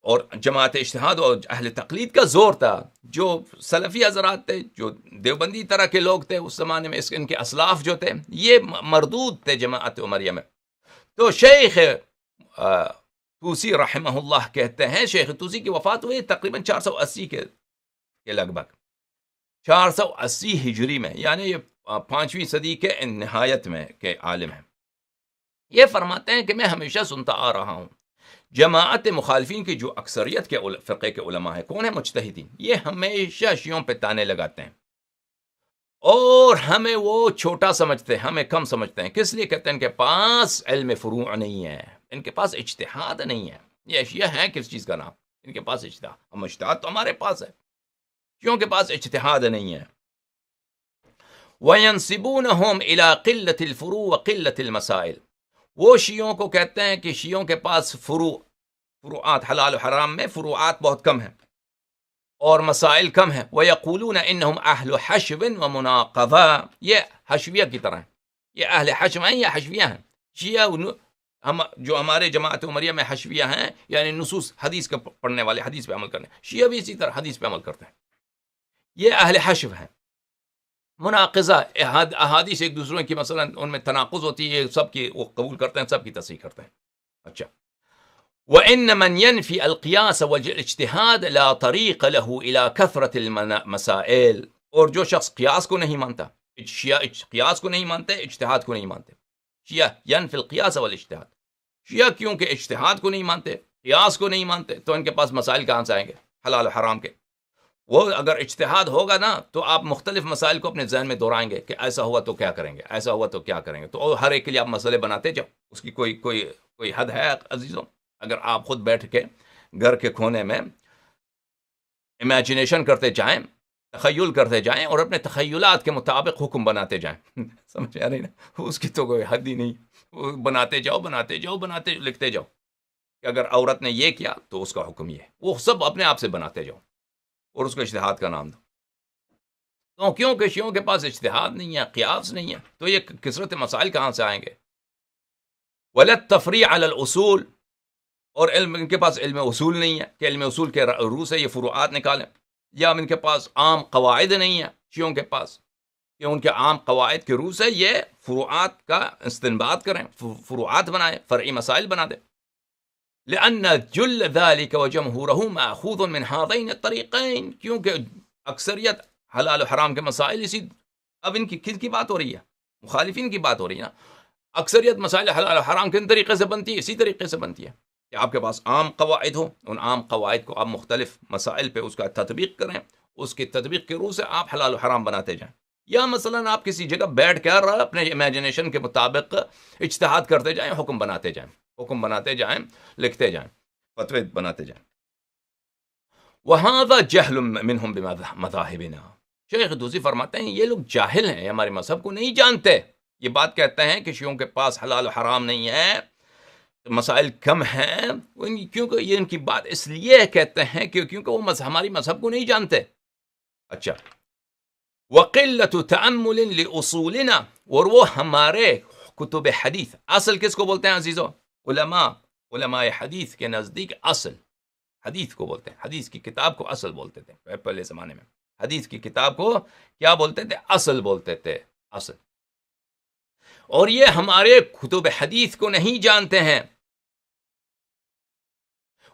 اور جماعت اجتہاد اور اہل تقلید کا زور تھا. جو سلفی حضرات تھے، جو دیوبندی طرح کے لوگ تھے اس زمانے میں، ان کے اسلاف جو تھے، یہ مردود تھے جماعت عمریہ میں. تو شیخ توسی رحمہ اللہ کہتے ہیں، شیخ توسی کی وفات ہوئی تقریباً 480 کے لگ بھگ 480 ہجری میں، یعنی یہ 5ویں صدی کے نہایت میں کے عالم ہیں. یہ فرماتے ہیں کہ میں ہمیشہ سنتا آ رہا ہوں جماعت مخالفین کی جو اکثریت کے فرقے کے علماء ہیں، کون ہیں؟ مجتہدین. یہ ہمیشہ شیعوں پہ تانے لگاتے ہیں اور ہمیں وہ چھوٹا سمجھتے ہیں، ہمیں کم سمجھتے ہیں. کس لیے؟ کہتے ہیں ان کے پاس علم فروع نہیں ہے، ان کے پاس اجتہاد نہیں ہے. یہ اشیاء ہیں کس چیز کا نام؟ ان کے پاس اجتہاد. ہم اجتہاد تو ہمارے پاس ہے، شیعوں کے پاس اجتہاد نہیں ہے. وَيَنْسِبُونَهُمْ إِلَىٰ قِلَّةِ الْفُرُوعِ وَقِلَّةِ الْمَسَائِلِ. وہ شیعوں کو کہتے ہیں کہ شیعوں کے پاس فروعات، حلال و حرام میں فروعات بہت کم ہیں اور مسائل کم ہیں. وَيَقُولُونَ إِنَّهُمْ أَهْلُ حَشْوٍ وَمُنَاقَضَةٍ. یہ حشویہ کی طرح ہیں، یہ اہل حشو ہیں یا حشویہ ہیں. شیعہ جو ہمارے جماعت عمریہ میں حشویہ ہیں، یعنی نصوص حدیث کے پڑھنے والے، حدیث پہ عمل کرنے. شیعہ بھی اسی طرح حدیث پہ عمل کرتے ہیں، یہ اہل حشو ہیں. مناقضہ، احادیث ایک دوسرے کی مثلا ان میں تناقض ہوتی ہے، سب کی وہ قبول کرتے ہیں، سب کی تصحیح کرتے ہیں. اچھا، وَإِنَّ مَنْ يَنْفِي الْقِيَاسَ وَالْاجْتِهَادَ لَا طَرِيقَ لَهُ إِلَىٰ كَثْرَةِ الْمَسَائِلِ. اور جو شخص قیاس کو نہیں مانتا، شیعہ قیاس کو نہیں مانتے، اجتہاد کو نہیں مانتے. شیعہ ينفي القياس والاجتهاد. شیعہ کیونکہ اجتہاد کو نہیں مانتے، قیاس کو نہیں مانتے، تو ان کے پاس مسائل کہاں سے آئیں گے حلال و حرام کے؟ وہ اگر اجتہاد ہوگا نا تو آپ مختلف مسائل کو اپنے ذہن میں دہرائیں گے کہ ایسا ہوا تو کیا کریں گے، ایسا ہوا تو کیا کریں گے. تو ہر ایک کے لیے آپ مسئلے بناتے جاؤ، اس کی کوئی حد ہے عزیزوں؟ اگر آپ خود بیٹھ کے گھر کے کونے میں امیجنیشن کرتے جائیں تخیل کرتے جائیں اور اپنے تخیلات کے مطابق حکم بناتے جائیں. سمجھ آ رہی نا؟ اس کی تو کوئی حد ہی نہیں. وہ بناتے جاؤ لکھتے جاؤ کہ اگر عورت نے یہ کیا تو اس کا حکم یہ ہے. وہ سب اپنے آپ سے بناتے جاؤ اور اس کو اجتہاد کا نام دو. تو کیونکہ شیعوں کے پاس اجتہاد نہیں ہے، قیاس نہیں ہے، تو یہ کثرت مسائل کہاں سے آئیں گے؟ وَلَا التَّفْرِيعُ عَلَى الْأُصُولِ، اور ان کے پاس علم اصول نہیں ہے کہ علم اصول کے روح سے یہ فروعات نکالیں. یا ان کے پاس عام قواعد نہیں ہے شیعوں کے پاس کہ ان کے عام قواعد کے روح سے یہ فروعات کا استنباط کریں، فروعات بنائیں، فرعی مسائل بنا دیں. لأن جل ذلك وجمهوره مأخوذ من هذين الطريقين، کیونکہ اکثریت حلال و حرام کے مسائل اب ان کی کس کی بات ہو رہی ہے؟ مخالفین کی بات ہو رہی ہے نا. اکثریت مسائل حلال و حرام کن طریقے سے بنتی ہے؟ اسی طریقے سے بنتی ہے کہ آپ کے پاس عام قواعد ہو، ان عام قواعد کو آپ مختلف مسائل پہ اس کا تطبیق کریں، اس کی تطبیق کے روح سے آپ حلال و حرام بناتے جائیں. یا مثلا آپ کسی جگہ بیٹھ کر اپنے امیجنیشن کے مطابق اجتہاد کرتے جائیں، حکم بناتے جائیں، لکھتے جائیں، فتوے بناتے جائیں. وَهَذَا جَهْلٌ مِّنْهُمْ بِمَذَاهِبِنَا، شیخ طوسی فرماتے ہیں یہ لوگ جاہل ہیں، ہمارے مذہب کو نہیں جانتے. یہ بات کہتے ہیں کہ شیعوں کے پاس حلال و حرام نہیں ہے، مسائل کم ہیں، کیونکہ یہ ان کی بات اس لیے کہتے ہیں کہ کیونکہ وہ ہماری مذہب کو نہیں جانتے. اچھا، وَقِلَّةُ تَأَمُّلٍ لِأُصُولِنَا، اور وہ ہمارے کتب حدیث، اصل کس کو بولتے ہیں عزیزو؟ علماء حدیث کے نزدیک اصل حدیث کو بولتے ہیں. حدیث کی کتاب کو اصل بولتے تھے پہلے زمانے میں. حدیث کی کتاب کو کیا بولتے تھے؟ اصل بولتے تھے، اصل. اور یہ ہمارے کتب حدیث کو نہیں جانتے ہیں.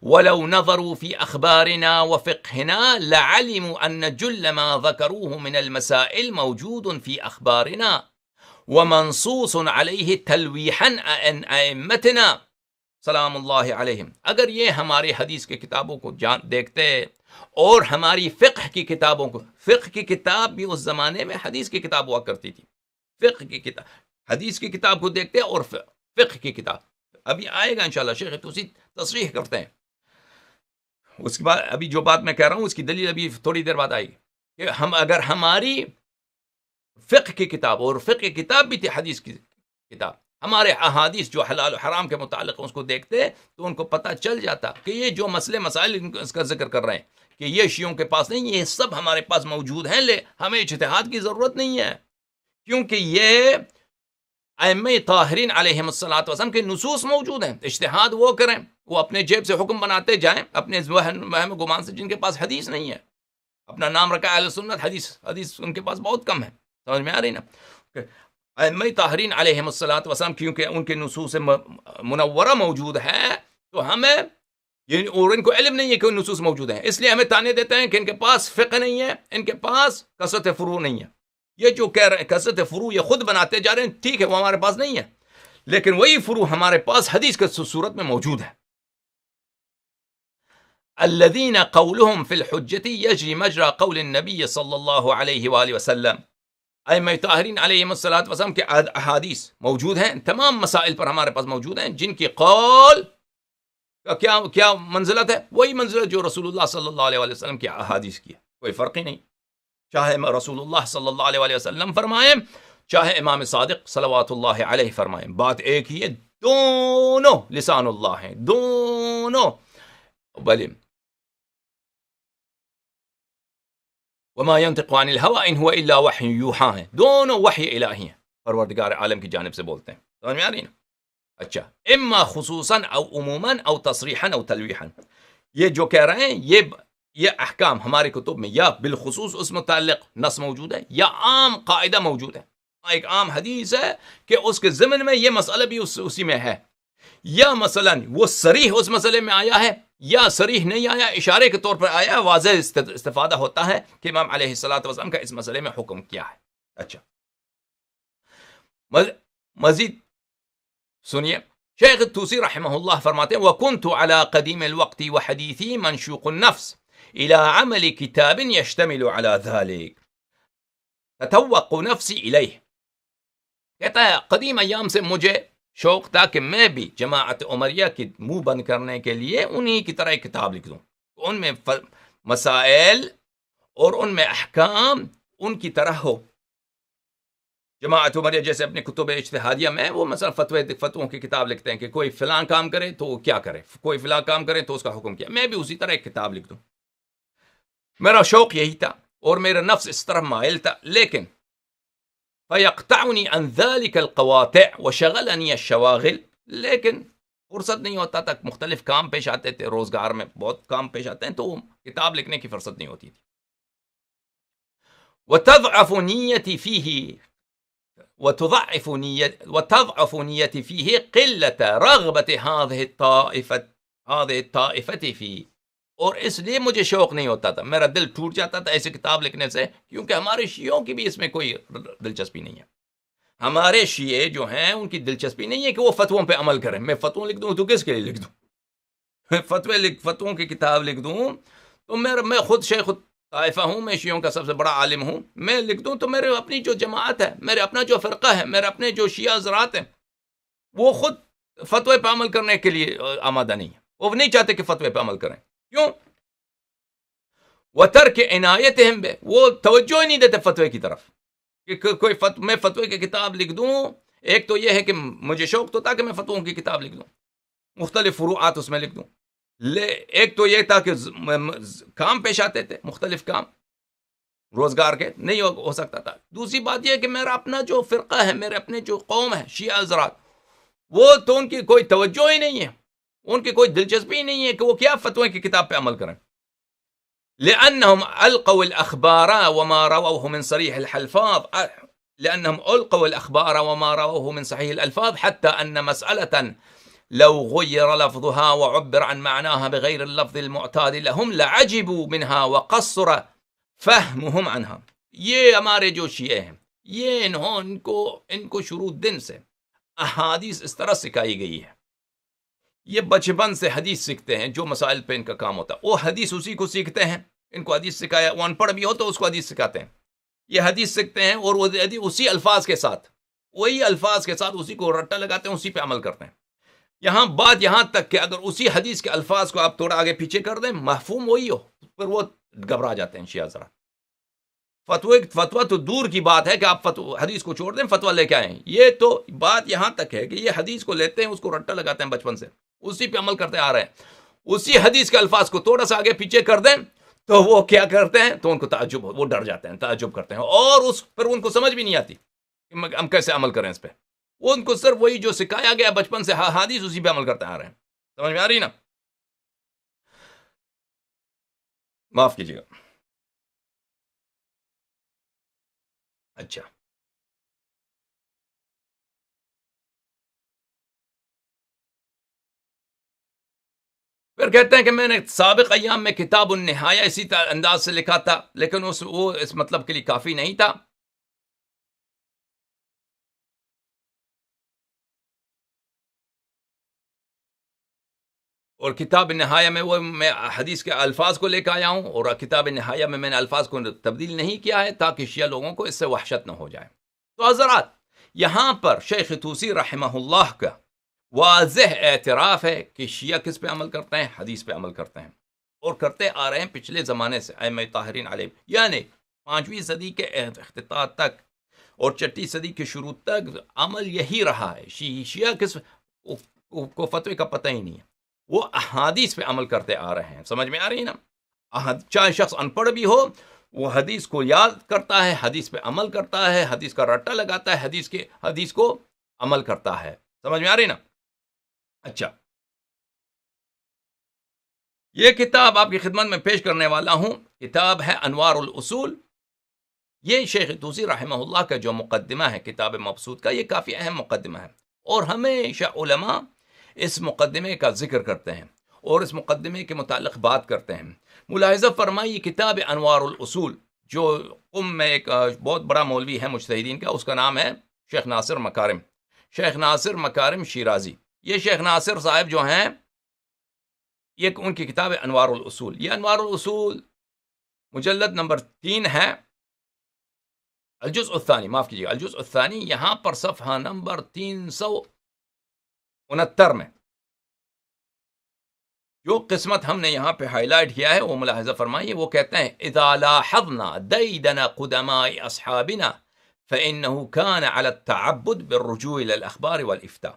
وَلَوْ نَظَرُوا فِي أَخْبَارِنَا وَفِقْهِنَا لَعَلِمُوا أَنَّ جُلَّ مَا ذَكَرُوهُ مِنَ الْمَسَائِلِ مَوْجُودٌ فِي أَخْبَارِنَا وَمَنصُوصٌ عَلَيْهِ تَلْوِيحًا عَنْ أَئِمَّتِنَا سلام اللہ علیہم. اگر یہ ہماری حدیث کی کتابوں کو دیکھتے اور ہماری فقہ کی کتابوں کو، فقہ کی کتاب بھی اس زمانے میں حدیث کی کتاب ہوا کرتی تھی، فقہ کی کتاب، حدیث کی کتاب کو دیکھتے اور فقہ کی کتاب. ابھی آئے گا انشاءاللہ، شیخ طوسی تصریح کرتے ہیں. اس کے بعد ابھی جو بات میں کہہ رہا ہوں اس کی دلیل ابھی تھوڑی دیر بعد آئے گی کہ ہم اگر ہماری فقہ کی کتاب، اور فقہ کی کتاب بھی تھی حدیث کی کتاب، ہمارے احادیث جو حلال و حرام کے متعلق اس کو دیکھتے تو ان کو پتہ چل جاتا کہ یہ جو مسائل اس کا ذکر کر رہے ہیں کہ یہ شیعوں کے پاس نہیں، یہ سب ہمارے پاس موجود ہیں. ہمیں اجتہاد کی ضرورت نہیں ہے، کیونکہ یہ ائمہ طاہرین علیہم الصلوۃ والسلام کے نصوص موجود ہیں. اجتہاد وہ کریں، وہ اپنے جیب سے حکم بناتے جائیں، اپنے وہم گمان سے، جن کے پاس حدیث نہیں ہے. اپنا نام رکھا اہل سنت، حدیث ان کے پاس بہت کم ہے. سمجھ میں آ رہی نا؟ ائمہ طاہرین علیہم الصلوۃ والسلام کیونکہ ان کے نصوص منورہ موجود ہے تو ہمیں اور ان کو علم نہیں ہے کہ نصوص موجود ہیں، اس لیے ہمیں تانے دیتے ہیں کہ ان کے پاس فقہ نہیں ہے، ان کے پاس کثرت فروع نہیں ہے. یہ جو کہہ رہے ہیں کثرت فروع یہ خود بناتے جا رہے ہیں، ٹھیک ہے وہ ہمارے پاس نہیں ہے، لیکن وہی فروع ہمارے پاس حدیث کی صورت میں موجود ہے. الذين قولهم في الحجة يجري مجرى قول النبي صلی اللہ علیہ وآلہ وسلم. ائمہ طاہرین علیہم الصلوۃ والسلام کے احادیث موجود ہیں، تمام مسائل پر ہمارے پاس موجود ہیں، جن کی قول کا کیا منزلت ہے؟ وہی منزلت جو رسول اللہ صلی اللہ علیہ وسلم کی احادیث کی ہے، کوئی فرق ہی نہیں. چاہے رسول اللہ صلی اللہ علیہ وسلم فرمائیں، چاہے امام صادق صلوات اللہ علیہ فرمائیں، بات ایک ہی ہے، دونوں لسان اللہ ہیں، دونوں بلے وما ينطق عن الهوى ان هو الا وحی یوحی ہیں، دونوں وحی الہی ہیں، پروردگار عالم کی جانب سے بولتے ہیں. سمجھ میں آ رہی نا؟ اچھا، اما خصوصا او عموما او تصریحا او تلویحا، یہ جو کہہ رہے ہیں یہ احکام ہمارے کتب میں یا بالخصوص اس متعلق نص موجود ہے، یا عام قاعدہ موجود ہے، ایک عام حدیث ہے کہ اس کے ضمن میں یہ مسئلہ بھی اسی میں ہے، یا مثلا وہ صریح اس مسئلے میں آیا ہے، یا صریح نہیں آیا، اشارے کے طور پر آیا، واضح استفادہ ہوتا ہے کہ امام علیہ الصلوۃ والسلام کا اس مسئلے میں حکم کیا ہے. اچھا، مزید سنیے، شیخ طوسی رحمہ اللہ فرماتے ہیں وَكُنْتُ عَلَى قَدِيمِ الْوَقْتِ وَحَدِيثِي مَنْشُوقُ النَّفْسِ إِلَى عَمَلِ كِتَابٍ يَشْتَمِلُ عَلَى ذَلِكَ تَتَوَّقُ نَفْسِي إِلَيْهِ. کہتا ہے قدیم ایام سے مجھے شوق تھا کہ میں بھی جماعت عمریہ کی منہ بند کرنے کے لیے انہی کی طرح ایک کتاب لکھ دوں، ان میں مسائل اور ان میں احکام ان کی طرح ہو. جماعت عمریہ جیسے اپنے کتب اجتہادیہ میں وہ مثلا فتووں کی کتاب لکھتے ہیں کہ کوئی فلاں کام کرے تو وہ کیا کرے, کوئی فلاں کام کرے تو اس کا حکم کیا. میں بھی اسی طرح ایک کتاب لکھ دوں. میرا شوق یہی تھا اور میرا نفس اس طرح مائل تھا, لیکن فَيَقْطَعُنِي عَنْ ذَلِكَ الْقَوَاطِعُ وَشَغَلَنِي الشَّوَاغِلُ, لیکن فرصت نہیں ہوتا تھا, مختلف کام پیش آتے تھے, روزگار میں بہت کام پیش آتے ہیں, تو کتاب لکھنے کی فرصت نہیں ہوتی تھی. وَتَضْعَفُ نِيَّتِي فِيهِ وتضعف نيتي فيه قلة رغبة هذه الطائفة فيه, اور اس لیے مجھے شوق نہیں ہوتا تھا, میرا دل ٹوٹ جاتا تھا ایسے کتاب لکھنے سے, کیونکہ ہمارے شیعوں کی بھی اس میں کوئی دلچسپی نہیں ہے. ہمارے شیعے جو ہیں ان کی دلچسپی نہیں ہے کہ وہ فتووں پہ عمل کریں. میں فتووں لکھ دوں تو کس کے لیے لکھ دوں؟ فتووں کی کتاب لکھ دوں تو میں خود شیخ طائفہ ہوں, میں شیعوں کا سب سے بڑا عالم ہوں, میں لکھ دوں تو میرے اپنی جو جماعت ہے, میرے اپنا جو فرقہ ہے, میرے اپنے جو شیعہ حضرات ہیں, وہ خود فتوے پہ عمل کرنے کے لیے آمادہ نہیں ہے. وہ نہیں چاہتے کہ فتوے پہ عمل کریں. کیوں؟ وَتَرْكِ عِنَایَتِهِمْ بِهِ, وہ توجہ ہی نہیں دیتے فتوے کی طرف کہ کوئی میں فتوے کی کتاب لکھ دوں. ایک تو یہ ہے کہ مجھے شوق تو تھا کہ میں فتووں کی کتاب لکھ دوں, مختلف فروعات اس میں لکھ دوں. ایک تو یہ تھا کہ کام پیش آتے تھے, مختلف کام روزگار کے نہیں ہو سکتا تھا. دوسری بات یہ کہ میرا اپنا جو فرقہ ہے, میرے اپنے جو قوم ہے شیعہ حضرات, وہ تو ان کی کوئی توجہ ہی نہیں ہے, ان کی کوئی دلچسپی ہی نہیں ہے کہ وہ کیا فتوے کی کتاب پہ عمل کریں. لأنهم ألقوا الأخبار وما رووه من صريح الألفاظ صحيح الألفاظ حتى أن مسألة لو غير لفظها وعبر عن معناها بغير اللفظ المعتاد لهم لعجبوا منها وقصر فهمهم عنها. یہ ہمارے جو شیعہ ہیں, یہ ان کو شروع دن سے احادیث اس طرح سکھائی گئی ہے, یہ بچپن سے حدیث سیکھتے ہیں, جو مسائل پہ ان کا کام ہوتا ہے وہ حدیث اسی کو سیکھتے ہیں. ان کو حدیث سکھایا, وہ ان پڑھ بھی ہو تو اس کو حدیث سکھاتے ہیں. یہ حدیث سیکھتے ہیں اور وہ اسی الفاظ کے ساتھ, وہی الفاظ کے ساتھ اسی کو رٹا لگاتے ہیں, اسی پہ عمل کرتے ہیں. بات یہاں تک کہ اگر اسی حدیث کے الفاظ کو آپ تھوڑا آگے پیچھے کر دیں, مفہوم وہی ہو, پھر وہ گھبرا جاتے ہیں شیعہ حضرات. فتویٰ تو دور کی بات ہے کہ آپ حدیث کو چھوڑ دیں, فتویٰ لے کے آئیں. یہ تو بات یہاں تک ہے کہ یہ حدیث کو لیتے ہیں, اس کو رٹا لگاتے ہیں بچپن سے, اسی پہ عمل کرتے آ رہے ہیں. اسی حدیث کے الفاظ کو تھوڑا سا آگے پیچھے کر دیں تو وہ کیا کرتے ہیں, تو ان کو تعجب, وہ ڈر جاتے ہیں, تعجب کرتے ہیں, اور پھر ان کو سمجھ بھی نہیں آتی کہ ہم کیسے عمل کریں اس پہ. وہ ان کو صرف وہی جو سکھایا گیا بچپن سے حدیث, اسی پہ عمل کرتے آ رہے ہیں. سمجھ میں آ رہی نا؟ معاف کیجیے گا. اچھا, پھر کہتے ہیں کہ میں نے سابق ایام میں کتاب النہایہ اسی انداز سے لکھا تھا, لیکن وہ اس مطلب کے لیے کافی نہیں تھا. اور کتاب نہایہ میں میں حدیث کے الفاظ کو لے کے آیا ہوں, اور کتاب نہایہ میں نے الفاظ کو تبدیل نہیں کیا ہے تاکہ شیعہ لوگوں کو اس سے وحشت نہ ہو جائے. تو حضرات, یہاں پر شیخ طوسی رحمہ اللہ کا واضح اعتراف ہے کہ شیعہ کس پہ عمل کرتے ہیں, حدیث پہ عمل کرتے ہیں, اور کرتے آ رہے ہیں پچھلے زمانے سے, ائمہ طاہرین علیہ, یعنی 5ویں صدی کے اختتام تک اور 6ٹھی صدی کے شروع تک عمل یہی رہا ہے. شیعہ کس کو فتوے کا پتہ ہی نہیں ہے, وہ احادیث پہ عمل کرتے آ رہے ہیں. سمجھ میں آ رہی ہے نا؟ چاہے شخص ان پڑھ بھی ہو, وہ حدیث کو یاد کرتا ہے, حدیث پہ عمل کرتا ہے, حدیث کا رٹا لگاتا ہے, حدیث کو عمل کرتا ہے. سمجھ میں آ رہی نا؟ اچھا, یہ کتاب آپ کی خدمت میں پیش کرنے والا ہوں, کتاب ہے انوار الاصول. یہ شیخ طوسی رحمہ اللہ کا جو مقدمہ ہے کتاب مبسوط کا, یہ کافی اہم مقدمہ ہے, اور ہمیشہ علماء اس مقدمے کا ذکر کرتے ہیں اور اس مقدمے کے متعلق بات کرتے ہیں. ملاحظہ فرمائیے, کتاب انوار الاصول جو میں ایک بہت بڑا مولوی ہے مجتہدین کا, اس کا نام ہے شیخ ناصر مکارم, شیخ ناصر مکارم شیرازی. یہ شیخ ناصر صاحب جو ہیں, یہ ان کی کتاب ہے انوار الاصول. یہ انوار الاصول مجلد نمبر 3 ہے, الجزء الثانی, معاف کیجیے گا, الجزء الثانی, یہاں پر صفحہ نمبر 369 میں. جو قسمت ہم نے یہاں پہ ہائی لائٹ کیا ہے وہ ملاحظہ فرمائیے. وہ کہتے ہیں اذا لاحظنا دیدن قدماء اصحابنا فانه كان على التعبد بالرجوع الى الاخبار والافتاء.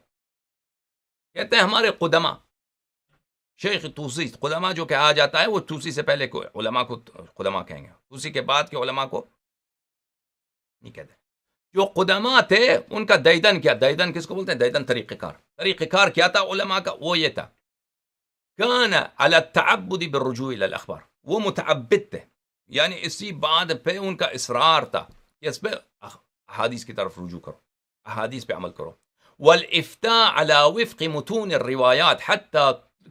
کہتے ہیں ہمارے قدماء، شیخ توسی، قدماء جو کہا جاتا ہے وہ توسی سے پہلے کو علماء کو قدماء کہیں گے، توسی کے بعد کے علماء کو نہیں کہتے. جو قدماء تھے ان کا دیدن کیا، دیدن کس کو بولتے ہیں؟ دیدن طریقہ کار. طریقہ کار کیا تھا علماء کا؟ وہ یہ تھا کان علی التعبد بالرجوع الى الاخبار، وہ متعبد تھے، یعنی اسی بات پہ ان کا اصرار تھا کہ اس پہ احادیث کی طرف رجوع کرو، احادیث پہ عمل کرو. والافتاء على وفق متون الروایات حتى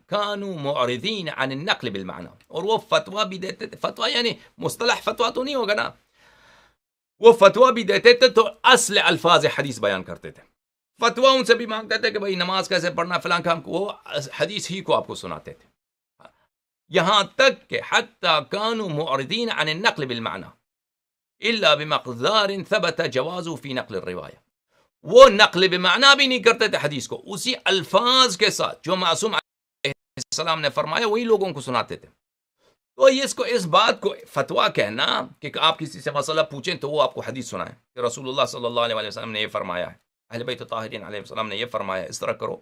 كانوا معرضین عن النقل بالمعنى. اور وہ فتویٰ بھی دیتے تھے، فتویٰ یعنی مصطلح فتویٰ تو نہیں ہوگا نا، وہ فتویٰ بھی دیتے تھے تو اصل الفاظ حدیث بیان کرتے تھے. فتویٰ ان سے بھی مانگتے تھے کہ بھائی نماز کیسے پڑھنا فلاں کام، وہ حدیث ہی کو آپ کو سناتے تھے. یہاں تک کہ حتی كانوا معرضین عن النقل بالمعنى الا بمقدار ثبت جوازه في نقل الروایہ. وہ نقل بمعنی بھی نہیں کرتے تھے حدیث کو، اسی الفاظ کے ساتھ جو معصوم علیہ السلام نے فرمایا وہی لوگوں کو سناتے تھے. تو اس بات کو فتویٰ کہنا کہ آپ کسی سے مسئلہ پوچھیں تو وہ آپ کو حدیث سنائیں کہ رسول اللہ صلی اللہ علیہ وسلم نے یہ فرمایا ہے، اہل بیت طاہرین علیہ السلام نے یہ فرمایا ہے، اس طرح کرو،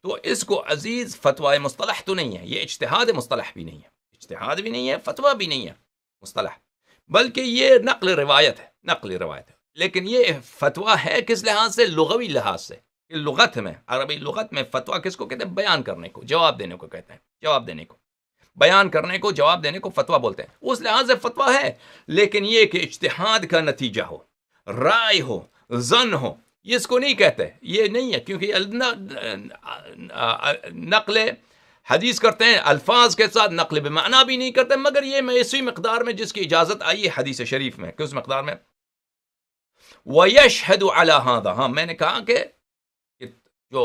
تو اس کو عزیز فتویٰ مصطلح تو نہیں ہے، یہ اجتہاد مصطلح بھی نہیں ہے، اجتہاد بھی نہیں ہے، فتویٰ بھی نہیں ہے مصطلح، بلکہ یہ نقل روایت ہے، نقل روایت ہے. لیکن یہ فتویٰ ہے کس لحاظ سے؟ لغوی لحاظ سے. لغت میں، عربی لغت میں فتویٰ کس کو کہتے ہیں؟ بیان کرنے کو، جواب دینے کو کہتے ہیں، جواب دینے کو، بیان کرنے کو، جواب دینے کو فتویٰ بولتے ہیں. اس لحاظ سے فتویٰ ہے، لیکن یہ کہ اجتہاد کا نتیجہ ہو، رائے ہو، ظن ہو، یہ اس کو نہیں کہتے، یہ نہیں ہے. کیونکہ نقل حدیث کرتے ہیں الفاظ کے ساتھ، نقل بمعنی بھی نہیں کرتے، مگر یہ میں اسی مقدار میں جس کی اجازت آئی ہے حدیث شریف میں، کس مقدار میں؟ وَيَشْهَدُ عَلَى هَذَا. ہاں میں نے کہا کہ جو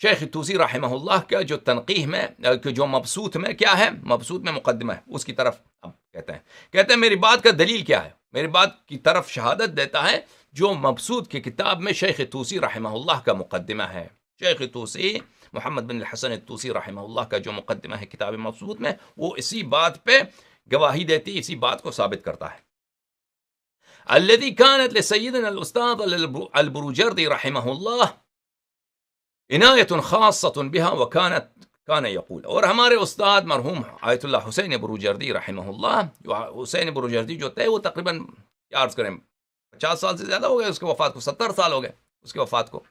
شیخ توسی رحمہ اللہ کا جو تنقیح میں، جو مبسوط میں کیا ہے، مبسوط میں مقدمہ ہے، اس کی طرف اب کہتے ہیں میری بات کا دلیل کیا ہے، میری بات کی طرف شہادت دیتا ہے جو مبسوط کی کتاب میں شیخ توسی رحمہ اللہ کا مقدمہ ہے. شیخ توسی محمد بن الحسن الطوسی رحمہ اللہ کا جو مقدمہ ہے کتاب مبسوط میں، وہ اسی بات پہ گواہی دیتی، اسی بات کو ثابت کرتا ہے. الذي كانت لسيدنا الأستاذ البروجردي رحمه الله عنایت خاصة بها وكان يقول. اور ہمارے استاد مرحوم آیت اللہ حسین بروجردی رحمہ اللہ، حسین بروجردی جو تھے وہ تقریباً کیا عرض کریں 50 سال سے زیادہ ہو گئے اس کے وفات کو، 70 سال ہو گئے اس کے وفات کو.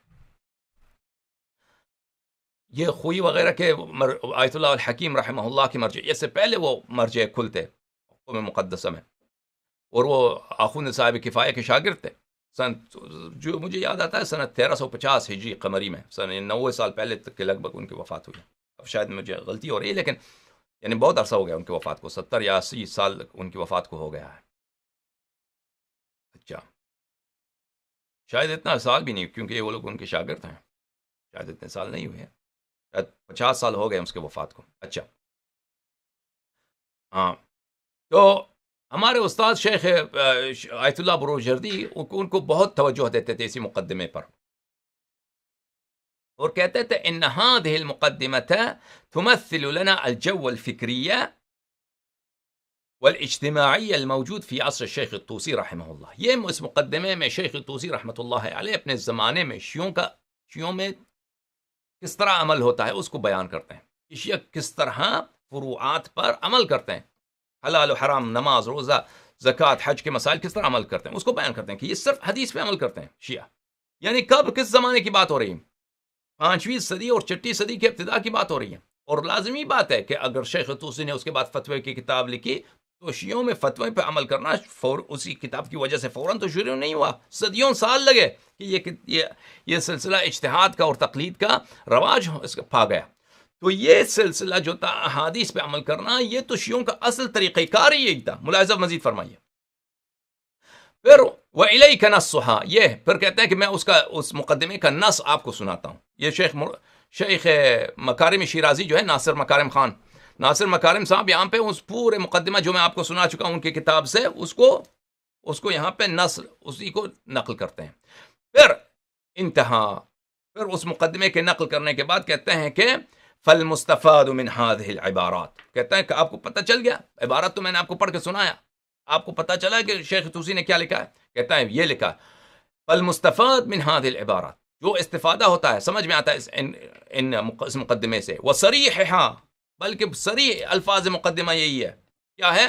یہ خوئی وغیرہ کے آیت اللہ الحکیم رحمہ اللہ کی مرجع، اس سے پہلے وہ مرجع کھل تھے حکم مقدسہ میں، اور وہ آخوند صاحب کفایہ کے شاگرد تھے. جو مجھے یاد آتا ہے سنہ 1350 ہجری قمری میں، سنہ 90 سال پہلے تک کے لگ بھگ ان کی وفات ہوئی. اب شاید مجھے غلطی ہو رہی ہے، لیکن یعنی بہت عرصہ ہو گیا ان کی وفات کو، 70 یا 80 سال ان کی وفات کو ہو گیا ہے. اچھا، شاید اتنا سال بھی نہیں، کیونکہ وہ لوگ ان کے شاگرد ہیں، شاید اتنے سال نہیں ہوئے ہیں، شاید 50 سال ہو گئے اس کے وفات کو. اچھا ہاں، تو ہمارے استاد شیخ آیت اللہ بروجردی ان کو بہت توجہ دیتے تھے اسی مقدمے پر، اور کہتے تھے ان هذه المقدمة تمثل لنا الجو الفكري والاجتماعي الموجود في عصر الشیخ الطوسی رحمہ اللہ. یہ اس مقدمے میں شیخ الطوسی رحمۃ اللہ علیہ اپنے زمانے میں شیعوں میں کس طرح عمل ہوتا ہے اس کو بیان کرتے ہیں، شیعہ کس طرح فروعات پر عمل کرتے ہیں، حلال و حرام، نماز، روزہ، زکوٰۃ، حج کے مسائل کس طرح عمل کرتے ہیں، اس کو بیان کرتے ہیں کہ یہ صرف حدیث پہ عمل کرتے ہیں شیعہ. یعنی کب، کس زمانے کی بات ہو رہی ہے؟ 5ویں صدی اور 6 صدی کے ابتدا کی بات ہو رہی ہے. اور لازمی بات ہے کہ اگر شیخ طوسی نے اس کے بعد فتوے کی کتاب لکھی تو شیعوں میں فتوے پہ عمل کرنا اسی کتاب کی وجہ سے فوراً تو شروع نہیں ہوا، صدیوں سال لگے کہ یہ سلسلہ اجتہاد کا اور تقلید کا رواج اس کا پا گیا. تو یہ سلسلہ جو تھا احادیث پہ عمل کرنا، یہ تو شیعوں کا اصل طریقہ کار ہی یہی تھا. ملاحظہ مزید فرمائیے. پھر وَإِلَيْكَ نَصُّهَا، یہ پھر کہتے ہیں کہ میں اس مقدمے کا نص آپ کو سناتا ہوں. یہ شیخ مکارم شیرازی جو ہے، ناصر مکارم خان، ناصر مکارم صاحب یہاں پہ اس پورے مقدمہ جو میں آپ کو سنا چکا ہوں ان کی کتاب سے، اس کو یہاں پہ اسی کو نقل کرتے ہیں. پھر انتہا، پھر اس مقدمے کے نقل کرنے کے بعد کہتے ہیں کہ فالمستفاد من هذه العبارات، کہتا ہے کہ آپ کو پتہ چل گیا، عبارت تو میں نے آپ کو پڑھ کے سنایا، آپ کو پتہ چلا کہ شیخ طوسی نے کیا لکھا ہے. کہتا ہے یہ لکھا فالمستفاد من هذه العبارات، جو استفادہ ہوتا ہے سمجھ میں آتا ہے اس مقدمے سے، وصریحها، بلکہ صریح الفاظ مقدمہ یہی ہے، کیا ہے؟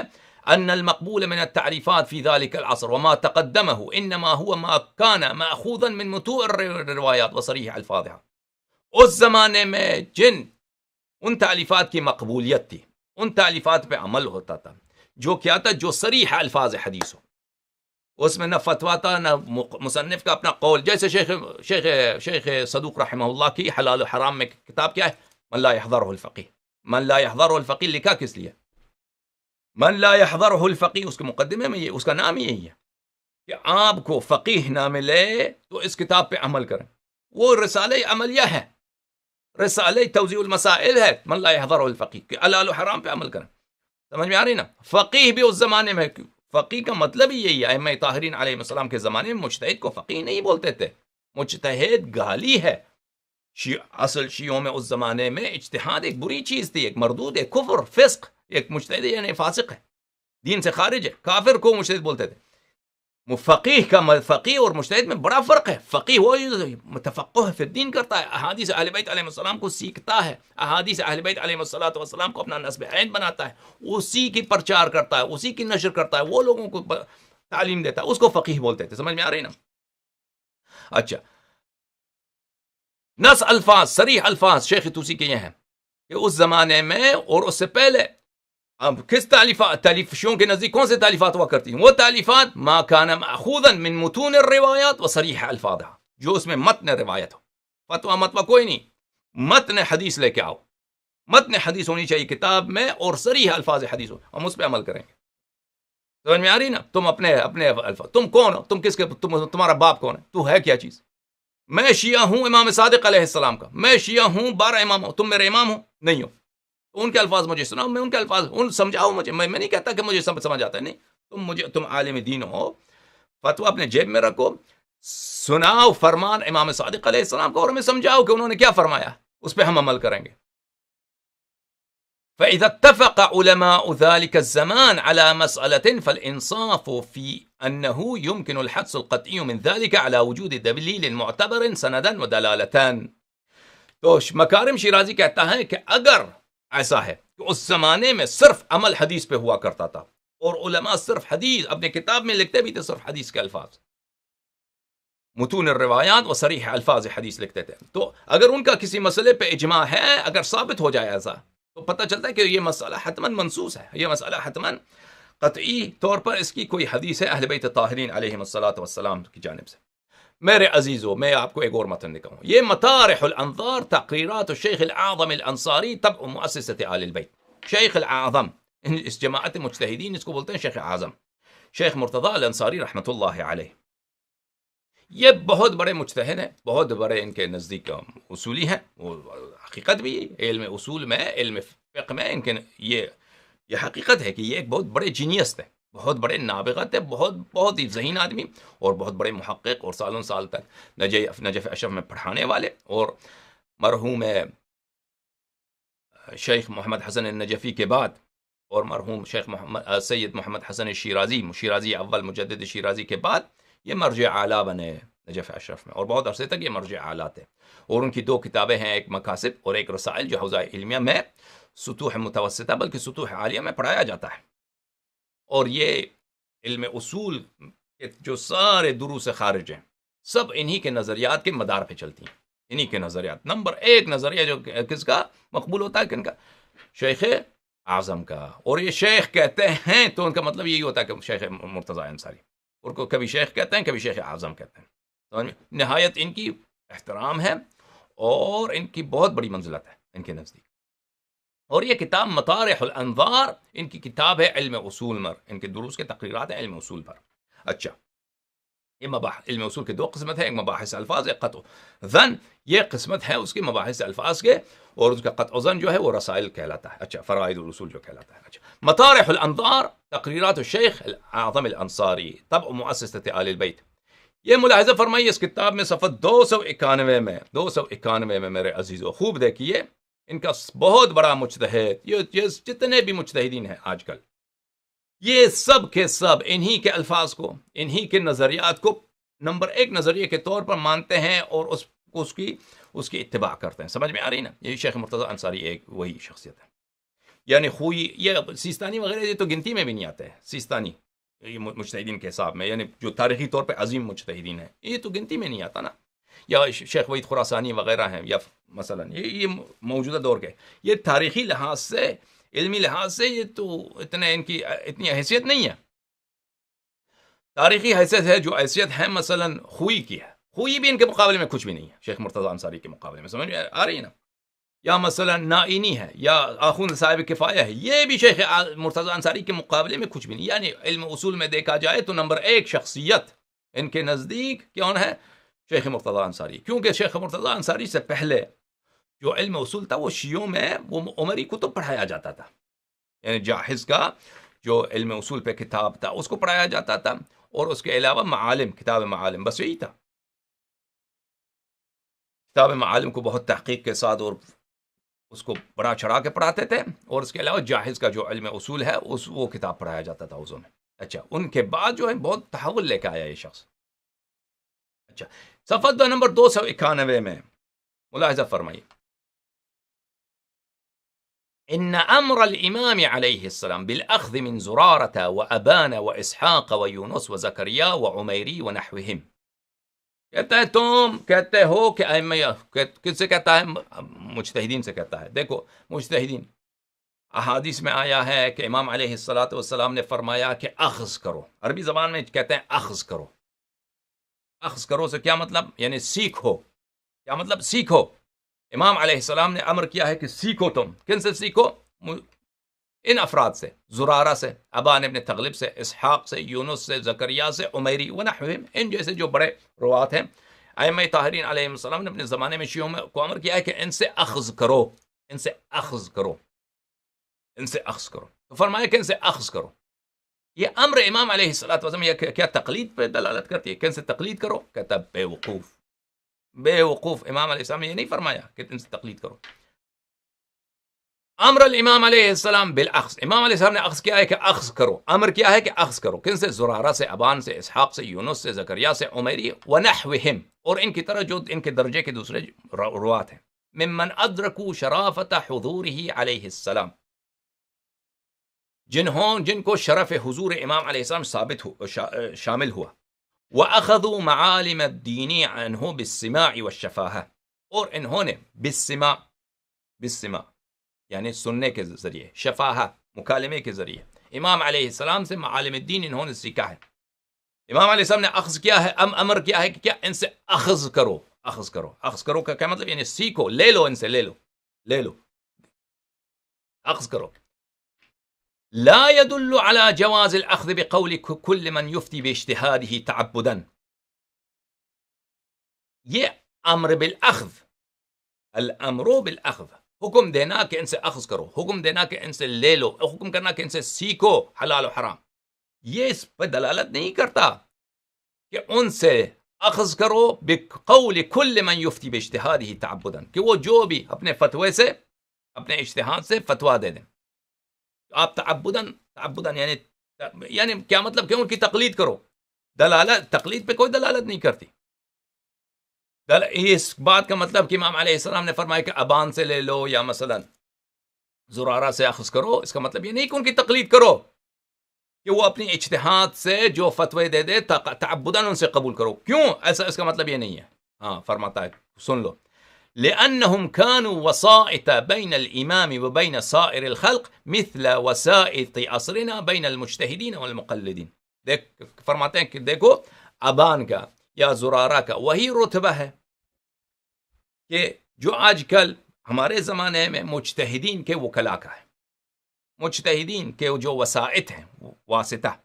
ان المقبول من التعريفات في ذلك العصر وما تقدمه انما هو ما كان ماخوذا من متوع الروايات وصريح الفاظها. اس زمانے میں جن ان تعلیفات کی مقبولیت تھی، ان تعلیفات پہ عمل ہوتا تھا جو کیا تھا، جو صریح الفاظ حدیث ہو، اس میں نہ فتوا تھا نہ مصنف کا اپنا قول. جیسے شیخ صدوق رحمہ اللہ کی حلال و حرام میں کتاب کیا ہے؟ من لا يحضره الفقيه. من لا يحضره الفقيه لکھا کس لیے؟ من لا يحضره الفقيه، اس کے مقدمے میں یہ اس کا نام یہی ہے کہ آپ کو فقیہ نہ ملے تو اس کتاب پہ عمل کریں. وہ رسالہ عملیہ ہے، رسالہ توضیح المسائل ہے، من لا يحضره الفقيه، کہ حلال و حرام پہ عمل کریں. سمجھ میں آ رہی نا؟ فقیہ بھی اس زمانے میں، فقیہ کا مطلب ہی یہی ہے. ائمہ طاہرین علیہ السلام کے زمانے میں مجتہد کو فقیہ نہیں بولتے تھے. مجتہد گالی ہے. اصل شیعوں میں اس زمانے میں اجتہاد ایک بری چیز تھی، ایک مردود، ایک کفر، فسق. ایک مجتہد یعنی فاسق ہے، دین سے خارج ہے، کافر کو مجتہد بولتے تھے. فقیہ کا فقیہ اور مجتہد میں بڑا فرق ہے. فقیہ وہ متفقہ فی الدین کرتا ہے، احادیث اہل بیت علیہ السلام کو سیکھتا ہے، احادیث اہل بیت علیہ السلام کو اپنا نصب عین بناتا ہے، اسی کی پرچار کرتا ہے، اسی کی نشر کرتا ہے، وہ لوگوں کو تعلیم دیتا ہے، اس کو فقیہ بولتے تھے. سمجھ میں آ رہی نا؟ اچھا، نص الفاظ، صریح الفاظ شیخ طوسی کے یہ ہیں کہ اس زمانے میں اور اس سے پہلے اب کس تعلیف شیعوں کے نزدیک کون سے تعلیفات ہوا کرتی ہیں؟ وہ تعلیفات ما کان ماخوذا من متون الروایات وصریح الفاظها، جو اس میں متن روایت ہو. فتویٰ متوا کوئی نہیں، متن حدیث لے کے آؤ، متن حدیث ہونی چاہیے کتاب میں اور صریح الفاظ حدیث ہو، ہم اس پہ عمل کریں گے. سمجھ میں آ رہی نا؟ تم اپنے الفاظ، تم کون ہو؟ تم کس کے، تمہارا باپ کون ہے؟ تو ہے کیا چیز؟ میں شیعہ ہوں امام صادق علیہ السلام کا، میں شیعہ ہوں 12 امام ہوں، تم میرے امام ہو نہیں ہو. ان کے الفاظ مجھے سناؤ، میں ان کے الفاظ ان سمجھاؤ مجھے. میں نہیں کہتا کہ مجھے سمجھ آتا ہے، نہیں. تم عالم دین ہو، فتویٰ اپنے جیب میں رکھو، سناؤ فرمان امام صادق علیہ السلام کو اور ہمیں سمجھاؤ کہ انہوں نے کیا فرمایا، اس پہ ہم عمل کریں گے. فإذا اتفق علماء ذلك الزمان على مسألة فالإنصاف في أنه يمكن الحدس القطعي من ذلك على وجود دليل معتبر سندا ودلالتان. تو مکارم شیرازی کہتا ہے کہ اگر ایسا ہے کہ اس زمانے میں صرف عمل حدیث پہ ہوا کرتا تھا اور علماء صرف حدیث اپنے کتاب میں لکھتے بھی تھے، صرف حدیث کے الفاظ، متون الروایات و صریح الفاظ حدیث لکھتے تھے، تو اگر ان کا کسی مسئلے پہ اجماع ہے، اگر ثابت ہو جائے ایسا، تو پتہ چلتا ہے کہ یہ مسئلہ حتماً منصوص ہے، یہ مسئلہ حتماً قطعی طور پر اس کی کوئی حدیث ہے اہل بیت طاہرین علیہم السلام کی جانب سے. میرے عزیزو، میں آپ کو ایک اور متن دکھاؤں. یہ مطارح الانظار تقریرات الشیخ العظم الانصاری طبع مؤسسۃ آل البیت. شیخ العظم، اس جماعت مجتہدین اس کو بولتے ہیں شیخ اعظم، شیخ مرتضی الانصاری رحمۃ اللہ علیہ. یہ بہت بڑے مجتہد ہیں، بہت بڑے ان کے نزدیک اصولی ہیں. وہ حقیقت بھی علم اصول میں، علم فقہ میں ان کے یہ حقیقت ہے کہ یہ ایک بہت بڑے جینیس تھے، بہت بڑے نابغہ تھے، بہت ہی ذہین آدمی، اور بہت بڑے محقق، اور سالوں سال تک نجف اشرف میں پڑھانے والے. اور مرحوم شیخ محمد حسن النجفی کے بعد اور مرحوم شیخ سید محمد حسن شیرازی اول مجدد شیرازی کے بعد یہ مرجع اعلیٰ بنے نجف اشرف میں، اور بہت عرصے تک یہ مرجع اعلیٰ تھے. اور ان کی 2 کتابیں ہیں، ایک مقاصد اور ایک رسائل، جو حوزہ علمیہ میں سطوح متوسطہ بلکہ سطوح عالیہ میں پڑھایا جاتا ہے. اور یہ علم اصول کے جو سارے دروس خارج ہیں، سب انہی کے نظریات کے مدار پہ چلتی ہیں. انہی کے نظریات. نمبر 1 نظریہ جو کس کا مقبول ہوتا ہے، کن کا؟ شیخ اعظم کا. اور یہ شیخ کہتے ہیں تو ان کا مطلب یہی ہوتا ہے کہ شیخ مرتضی انصاری، اور کو کبھی شیخ کہتے ہیں، کبھی شیخ اعظم کہتے ہیں. نہایت ان کی احترام ہے اور ان کی بہت بڑی منزلت ہے ان کے نزدیک. اور یہ کتاب مطارح الانظار ان کی کتاب ہے علم اصول پر، ان کے دروس کے تقریرات ہیں علم اصول پر. اچھا، یہ علم اصول کے 2 قسمت ہیں، ایک مباحث الفاظ، ایک قطع ظن. یہ قسمت ہے اس کی مباحث الفاظ کے، اور اس کا قطع ظن جو ہے وہ رسائل کہلاتا ہے. اچھا، فرائض الاصول جو کہلاتا ہے. اچھا، مطارح الانظار تقریرات الشیخ اعظم الانصاری طبع مؤسسۃ آل البیت. یہ ملاحظہ فرمائیے اس کتاب میں صفحہ 291 میں میرے عزیزو، خوب دیکھیے ان کا بہت بڑا مجتہد، یہ جتنے بھی مجتہدین ہیں آج کل، یہ سب کے سب انہی کے الفاظ کو، انہی کے نظریات کو نمبر ایک نظریے کے طور پر مانتے ہیں اور اس کی اتباع کرتے ہیں. سمجھ میں آ رہی نا؟ یہ شیخ مرتضی انصاری ایک وہی شخصیت ہے. یعنی خوئی، یہ سیستانی وغیرہ یہ تو گنتی میں بھی نہیں آتے ہیں. سیستانی یہ مجتہدین کے حساب میں، یعنی جو تاریخی طور پہ عظیم مجتہدین ہیں، یہ تو گنتی میں نہیں آتا نا. یا شیخ وحید خراسانی وغیرہ ہیں، یا مثلا یہ موجودہ دور کے، یہ تاریخی لحاظ سے، علمی لحاظ سے یہ تو ان کی اتنی حیثیت نہیں ہے. تاریخی حیثیت ہے جو حیثیت ہے مثلا خوئی کی ہے، خوئی بھی ان کے مقابلے میں کچھ بھی نہیں ہے شیخ مرتضی انصاری کے مقابلے میں. سمجھ میں آ رہی ہے نا؟ یا مثلا نائینی ہے، یا آخوند صاحب کفایہ ہے، یہ بھی شیخ مرتضی انصاری کے مقابلے میں کچھ بھی نہیں. یعنی علم اصول میں دیکھا جائے تو نمبر ایک شخصیت ان کے نزدیک کون ہے؟ شیخ مرتضی انصاری. کیونکہ شیخ مرتضی انصاری سے پہلے جو علم اصول تھا وہ شیعوں میں وہ عمری کتب پڑھایا جاتا تھا. یعنی جاحظ کا جو علم اصول پہ کتاب تھا اس کو پڑھایا جاتا تھا، اور اس کے علاوہ معالم، کتاب معالم، بس یہی تھا. کتاب معالم کو بہت تحقیق کے ساتھ اور اس کو بڑا چڑھا کے پڑھاتے تھے، اور اس کے علاوہ جاحظ کا جو علم اصول ہے وہ کتاب پڑھایا جاتا تھا حوزوں میں. اچھا، ان کے بعد جو ہے بہت تحول لے کے آیا یہ شخص. اچھا، صفحہ نمبر 291 میں ملاحظہ فرمائیے، ان امر الامام علیہ السلام بالاخذ من زرارة وابان واسحاق ويونس وزكريا وعميري ونحوهم. کہتا ہے تم کہتے ہو کہ ائمہ، کس سے کہتا ہے؟ مجتہدین سے کہتا ہے. دیکھو مجتہدین، احادیث میں آیا ہے کہ امام علیہ السلام نے فرمایا کہ اخذ کرو. عربی زبان میں کہتے ہیں اخذ کرو. اخذ کرو سے کیا مطلب؟ یعنی سیکھو. کیا مطلب؟ سیکھو. امام علیہ السلام نے امر کیا ہے کہ سیکھو. تم کن سے سیکھو؟ ان افراد سے، زرارہ سے، ابان ابن تغلب سے، اسحاق سے، یونس سے، زکریا سے، عمیری ونحوہم، ان جیسے جو بڑے روات ہیں. ائمہ طاہرین علیہ السلام نے اپنے زمانے میں شیعوں کو امر کیا ہے کہ ان سے اخذ کرو، ان سے اخذ کرو، ان سے اخذ کرو. تو فرمایا کہ ان سے اخذ کرو. یہ امر امام علیہ السلام یہ کیا تقلید پہ دلالت کرتی ہے؟ کہ ان سے تقلید کرو؟ کہتا بے وقوف، بے وقوف. امام علیہ السلام نے یہ نہیں فرمایا کہ ان سے تقلید کرو. امر الامام علیہ السلام بالاخذ، امام علیہ السلام نے اخذ کیا ہے کہ اخذ کرو. امر کیا ہے کہ اخذ کرو. کن سے؟ زرارہ سے، ابان سے، اسحاق سے، یونس سے، زکریا سے، عمیری ونحوہم، اور ان کی طرح جو ان کے درجے کے دوسرے روات ہیں. ممن ادرکوا شرافت حضورہ علیہ السلام، جن کو شرف حضور امام علیہ السلام ثابت شامل ہوا. وَأَخَذُوا مَعَالِمَ الدِّينِ عَنْهُ بِالسِّمَاعِ وَالشَّفَاهَةِ، اور انہوں نے بالسماع یعنی سننے کے ذریعے، شفاہہ مکالمے کے ذریعے امام علیہ السلام سے معالم الدین انہوں نے سیکھا ہے. امام علیہ السلام نے اخذ کیا ہے، امر کیا ہے کہ کیا؟ ان سے اخذ کرو. اخذ کرو، اخذ کرو کا کیا مطلب؟ یعنی سیکھو، لے لو، ان سے لے لو، لے لو، اخذ کرو. لا يدل على جواز الاخذ بقول كل من يفتي باجتهاده تعبدا. یہ امر بالاخذ، الامر بالاخذ، حکم دینا کہ ان سے اخذ کرو، حکم دینا کہ ان سے لے لو، حکم کرنا کہ ان سے سیکھو حلال و حرام، یہ اس پر دلالت نہیں کرتا کہ ان سے اخذ کرو بقول کل من یفتی باجتہادہ تعبدا، کہ وہ جو بھی اپنے فتوے سے، اپنے اجتہاد سے فتوا دے دیں. آپ تعبدن یعنی کیا مطلب؟ کہ ان کی تقلید کرو. دلالت، تقلید پہ کوئی دلالت نہیں کرتی. اس بات کا مطلب کہ امام علیہ السلام نے فرمایا کہ ابان سے لے لو یا مثلا زرارہ سے اخذ کرو، اس کا مطلب یہ نہیں کہ ان کی تقلید کرو، کہ وہ اپنی اجتہاد سے جو فتوے دے دے تعبداً ان سے قبول کرو. کیوں ایسا؟ اس کا مطلب یہ نہیں ہے. ہاں فرماتا ہے، سن لو، لأنهم كانوا وسائط بين الإمام وبين سائر الخلق مثل وسائط عصرنا بين المجتهدين والمقلدين. فرماتے ہیں کہ دیکھو ابان کا یا زرارہ کا وہی رتبہ ہے کہ جو آج کل ہمارے زمانے میں مجتہدین کے وکلا کا ہے. مجتہدین کے جو وسائط ہیں، واسطہ،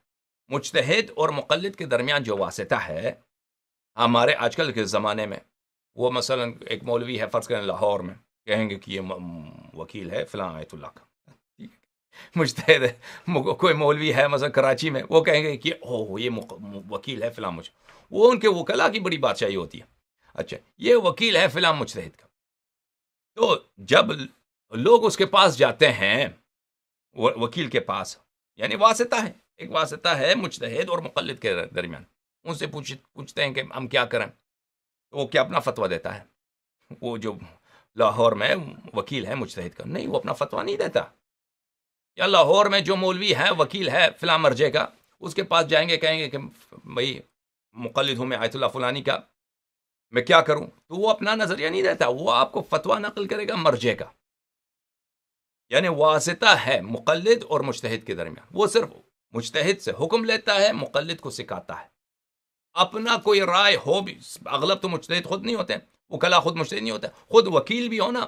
مجتہد اور مقلد کے درمیان جو واسطہ ہے ہمارے آج کل کے زمانے میں، وہ مثلا ایک مولوی ہے فرض کریں لاہور میں، کہیں گے کہ یہ وکیل ہے فلاں آیت اللہ کا، مجتہد ہے. کوئی مولوی ہے مثلا کراچی میں، وہ کہیں گے کہ یہ وکیل ہے فلاں مجھ، وہ ان کے وکلا کی بڑی بادشاہی ہوتی ہے. اچھا، یہ وکیل ہے فلاں مجتہد کا. تو جب لوگ اس کے پاس جاتے ہیں، وکیل کے پاس، یعنی واسطہ ہے، ایک واسطہ ہے مجتہد اور مقلد کے درمیان، ان سے پوچھتے ہیں کہ ہم کیا کریں، تو وہ کیا اپنا فتویٰ دیتا ہے. وہ جو لاہور میں وکیل ہے مجتہد کا، نہیں، وہ اپنا فتویٰ نہیں دیتا. یا لاہور میں جو مولوی ہے وکیل ہے فلاں مرجے کا، اس کے پاس جائیں گے، کہیں گے کہ بھائی مقلد ہوں میں آیت اللہ فلانی کا، میں کیا کروں، تو وہ اپنا نظریہ نہیں دیتا، وہ آپ کو فتویٰ نقل کرے گا مرجے کا. یعنی واسطہ ہے مقلد اور مجتہد کے درمیان، وہ صرف مجتہد سے حکم لیتا ہے، مقلد کو سکھاتا ہے. اپنا کوئی رائے ہو بھی، اغلب تو مجتہد خود نہیں ہوتے، وکلا خود مجتہد نہیں ہوتا، خود وکیل بھی ہونا،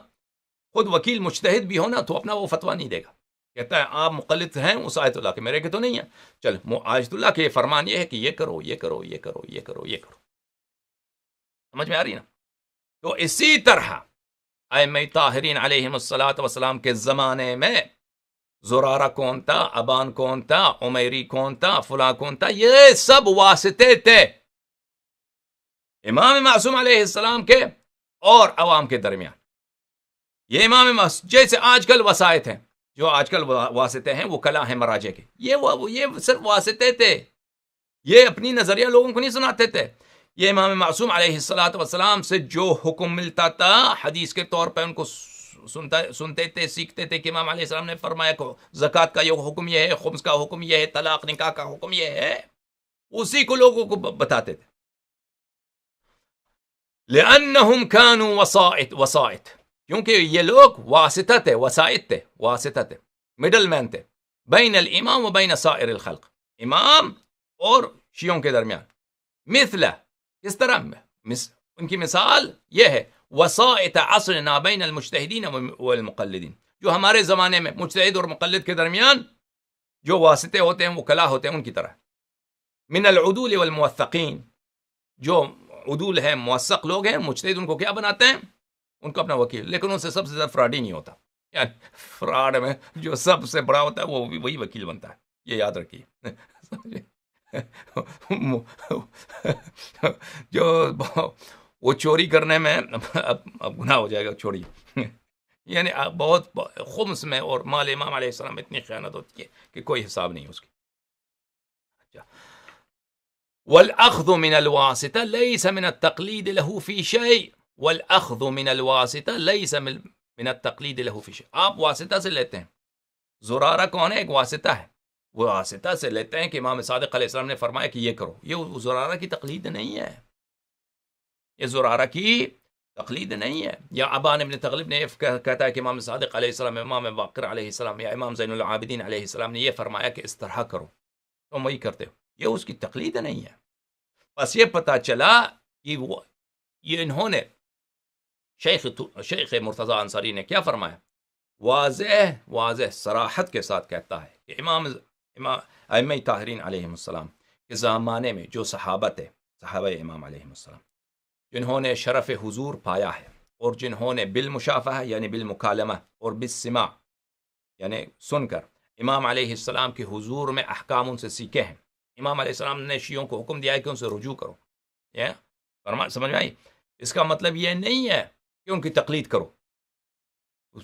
خود وکیل مجتہد بھی ہونا، تو اپنا وہ فتویٰ نہیں دے گا. کہتا ہے آپ مقلد ہیں اس آیت اللہ کے، میرے کے تو نہیں ہیں، چل آیت اللہ کے فرمان یہ ہے کہ یہ کرو، یہ کرو، یہ کرو، یہ کرو، یہ کرو. سمجھ میں آ رہی نا؟ تو اسی طرح ائمہ طاہرین علیہم الصلوۃ والسلام کے زمانے میں زرارہ کون تھا، ابان کون تھا، عمیری کون تھا، فلاں کون تھا، یہ سب واسطے تھے امام معصوم علیہ السلام کے اور عوام کے درمیان. یہ امام معصوم جیسے آج کل وسائط ہیں، جو آج کل واسطے ہیں وہ کلا ہیں مراجع کے، یہ صرف واسطے تھے، یہ اپنی نظریہ لوگوں کو نہیں سناتے تھے. یہ امام معصوم علیہ الصلوۃ والسلام سے جو حکم ملتا تھا حدیث کے طور پہ ان کو سنتے تھے، سیکھتے تھے کہ امام علیہ السلام نے فرمایا کہ زکوٰۃ کا یہ حکم یہ ہے، خمس کا حکم یہ ہے، طلاق نکاح کا حکم یہ ہے، اسی کو لوگوں کو بتاتے تھے. لأنهم كانوا وسائط، کیونکہ یہ لوگ واسطہ تھے، وسائط تھے، واسطہ تھے، مڈل مین تھے، بین الامام و بین سائر الخلق، امام اور شیعوں کے درمیان. مثل اس طرح ان کی مثال یہ ہے وسائط عصرنا بین المجتہدین والمقلدین، جو ہمارے زمانے میں مجتہد اور مقلد کے درمیان جو واسطے ہوتے ہیں، وہ کلا ہوتے ہیں ان کی طرح. من العدول والموثقین، جو عدول ہیں، موثق لوگ ہیں، مجتہد ان کو کیا بناتے ہیں، ان کو اپنا وکیل، لیکن ان سے سب سے زیادہ فراڈی نہیں ہوتا. یعنی فراڈ میں جو سب سے بڑا ہوتا ہے وہ وہی وکیل بنتا ہے، یہ یاد رکھیے. جو وہ چوری کرنے میں اب گناہ ہو جائے گا، چھوڑی. یعنی بہت خمس میں اور مال امام علیہ السلام میں اتنی خیانت ہوتی ہے کہ کوئی حساب نہیں اس کی. والأخذ من الواسطة ليس من التقليد له في شيء، والأخذ من الواسطة ليس من التقليد له في شيء. آپ واسطہ سے لیتے ہیں، زرارہ کون ہے، ایک واسطہ ہے، وہ واسطہ سے لیتے ہیں کہ امام صادق علیہ السلام نے فرمایا کہ یہ کرو، یہ زرارہ کی تقلید نہیں ہے، یہ زرارہ کی تقلید نہیں ہے. یا ابان ابن تغلب نے کہتا ہے کہ امام صادق علیہ السلام، امام باقر علیہ السلام یا امام زین العابدین علیہ السلام نے یہ فرمایا کہ اس طرح کرو، تم وہی کرتے ہو، یہ اس کی تقلید نہیں ہے. بس یہ پتا چلا کہ یہ انہوں نے شیخ مرتضی انصاری نے کیا فرمایا، واضح صراحت کے ساتھ کہتا ہے کہ امام ائمہ طاہرین علیہ السلام کے زمانے میں جو صحابہ تھے، صحابہ امام علیہ السلام، جنہوں نے شرف حضور پایا ہے، اور جنہوں نے بالمشافہہ یعنی بالمکالمہ اور بالسماع یعنی سن کر امام علیہ السلام کے حضور میں احکام ان سے سیکھے ہیں. امام علیہ السلام نے شیعوں کو حکم دیا ہے کہ ان سے رجوع کرو، سمجھ میں آئی؟ اس کا مطلب یہ نہیں ہے کہ ان کی تقلید کرو،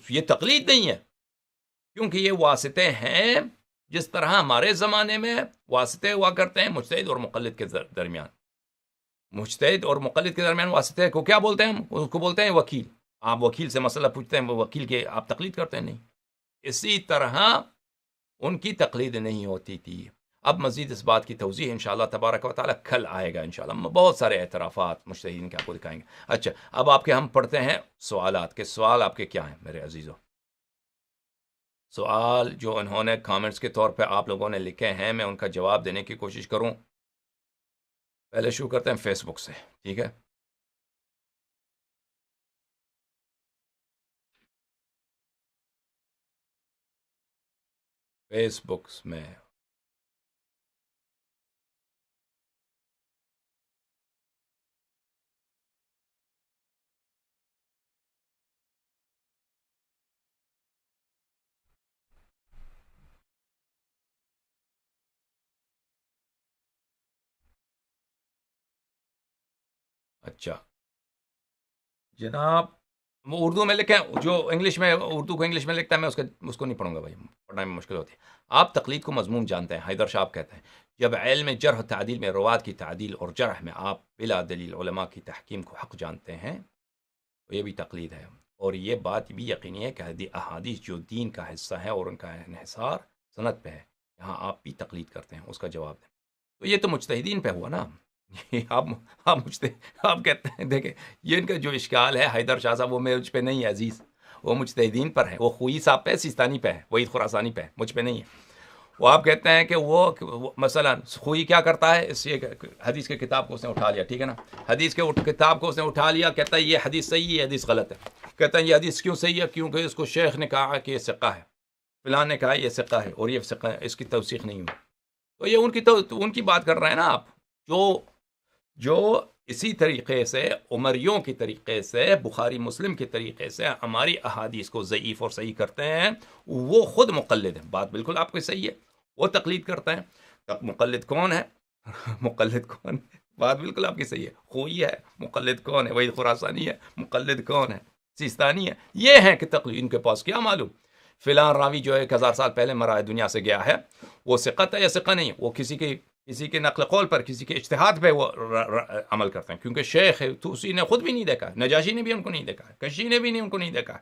یہ تقلید نہیں ہے، کیونکہ یہ واسطے ہیں جس طرح ہمارے زمانے میں واسطے ہوا کرتے ہیں مجتہد اور مقلد کے درمیان. مجتہد اور مقلد کے درمیان واسطے کو کیا بولتے ہیں، ہم اس کو بولتے ہیں وکیل. آپ وکیل سے مسئلہ پوچھتے ہیں، وہ وکیل کے آپ تقلید کرتے ہیں، نہیں. اسی طرح ان کی تقلید نہیں ہوتی تھی. اب مزید اس بات کی توضیح انشاءاللہ تبارک و تعالی کل آئے گا انشاءاللہ، بہت سارے اعترافات مجتہدین کے آپ کو دکھائیں گے. اچھا، اب آپ کے ہم پڑھتے ہیں سوالات کے. سوال آپ کے کیا ہیں میرے عزیزوں؟ سوال جو انہوں نے کامنٹس کے طور پہ آپ لوگوں نے لکھے ہیں، میں ان کا جواب دینے کی کوشش کروں. پہلے شروع کرتے ہیں فیس بک سے، ٹھیک ہے؟ فیس بکس میں اچھا جناب، وہ اردو میں لکھیں، جو انگلش میں اردو کو انگلش میں لکھتا ہے میں اس کو نہیں پڑھوں گا بھائی، پڑھنے میں مشکل ہوتی ہے. آپ تقلید کو مضمون جانتے ہیں. حیدر شاہ کہتے ہیں جب علم جرح و تعدیل میں روات کی تعدیل اور جرح میں آپ بلا دلیل علماء کی تحکیم کو حق جانتے ہیں تو یہ بھی تقلید ہے. اور یہ بات بھی یقینی ہے کہ احادیث جو دین کا حصہ ہے اور ان کا انحصار سند پہ ہے، یہاں آپ بھی تقلید کرتے ہیں. اس کا جواب دیں. تو یہ تو مجتہدین پہ ہوا نا. آپ آپ کہتے ہیں دیکھیں یہ ان کا جو اشکال ہے حیدر شاہ صاحب وہ مجھ پہ نہیں ہے عزیز، وہ مجتہدین پر ہے. وہ خوئی صاحب پہ، سیستانی پہ ہے، وحید خراسانی پہ ہے، مجھ پہ نہیں ہے. وہ آپ کہتے ہیں کہ وہ مثلا خوئی کیا کرتا ہے، اس حدیث کی کتاب کو اس نے اٹھا لیا، ٹھیک ہے نا، حدیث کے کتاب کو اس نے اٹھا لیا، کہتا ہے یہ حدیث صحیح ہے، حدیث غلط ہے. کہتا ہے یہ حدیث کیوں صحیح ہے، کیونکہ اس کو شیخ نے کہا کہ یہ ثقہ ہے، فلان نے کہا یہ ثقہ ہے اور یہ ثقہ ہے، اس کی توثیق نہیں ہوئی. تو یہ ان کی بات کر رہے ہیں نا آپ، جو اسی طریقے سے عمریوں کے طریقے سے بخاری مسلم کے طریقے سے ہماری احادیث کو ضعیف اور صحیح کرتے ہیں، وہ خود مقلد ہیں. بات بالکل آپ کی صحیح ہے، وہ تقلید کرتے ہیں. مقلد کون ہے؟ مقلد کون ہے؟ بات بالکل آپ کی صحیح ہے. خوئی ہے، مقلد کون ہے؟ وہی خراسانی ہے. مقلد کون ہے؟ سیستانی ہے. یہ ہیں کہ تقلید. ان کے پاس کیا معلوم فلاں راوی جو 1000 سال پہلے مرائے دنیا سے گیا ہے وہ ثقت ہے یا ثقہ نہیں. وہ کسی کے نقل قول پر، کسی کے اجتہاد پہ وہ عمل کرتے ہیں، کیونکہ شیخ توسی نے خود بھی نہیں دیکھا، نجاشی نے بھی ان کو نہیں دیکھا، کشی نے بھی نہیں ان کو نہیں دیکھا،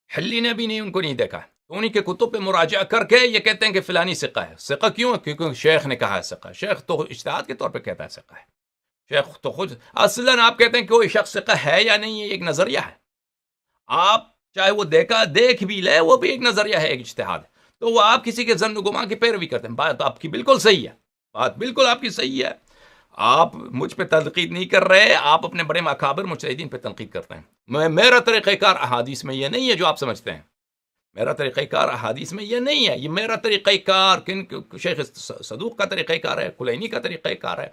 حلی نے بھی نہیں ان کو نہیں دیکھا. تو انہیں کے کتب پہ مراجعہ کر کے یہ کہتے ہیں کہ فلانی ثقہ ہے. ثقہ کیوں ہے؟ کیونکہ شیخ نے کہا ہے ثقہ. شیخ تو اجتہاد کے طور پہ کہتا ہے ثقہ ہے. شیخ تو خود اصلاً آپ کہتے ہیں کہ کوئی شخص ثقہ ہے یا نہیں، یہ ایک نظریہ ہے. آپ چاہے وہ دیکھ بھی لے، وہ بھی ایک نظریہ ہے، ایک اجتہاد ہے. تو وہ آپ کسی کے ظن و گمان کی پیروی کرتے ہیں. بات آپ کی بالکل صحیح ہے، بات بالکل آپ کی صحیح ہے. آپ مجھ پہ تنقید نہیں کر رہے، آپ اپنے بڑے اکابر مجتہدین پہ تنقید کرتے ہیں. میرا طریقہ کار احادیث میں یہ نہیں ہے جو آپ سمجھتے ہیں. میرا طریقہ کار احادیث میں یہ نہیں ہے. یہ میرا طریقہ کار شیخ صدوق کا طریقہ کار ہے، کلینی کا طریقہ کار ہے،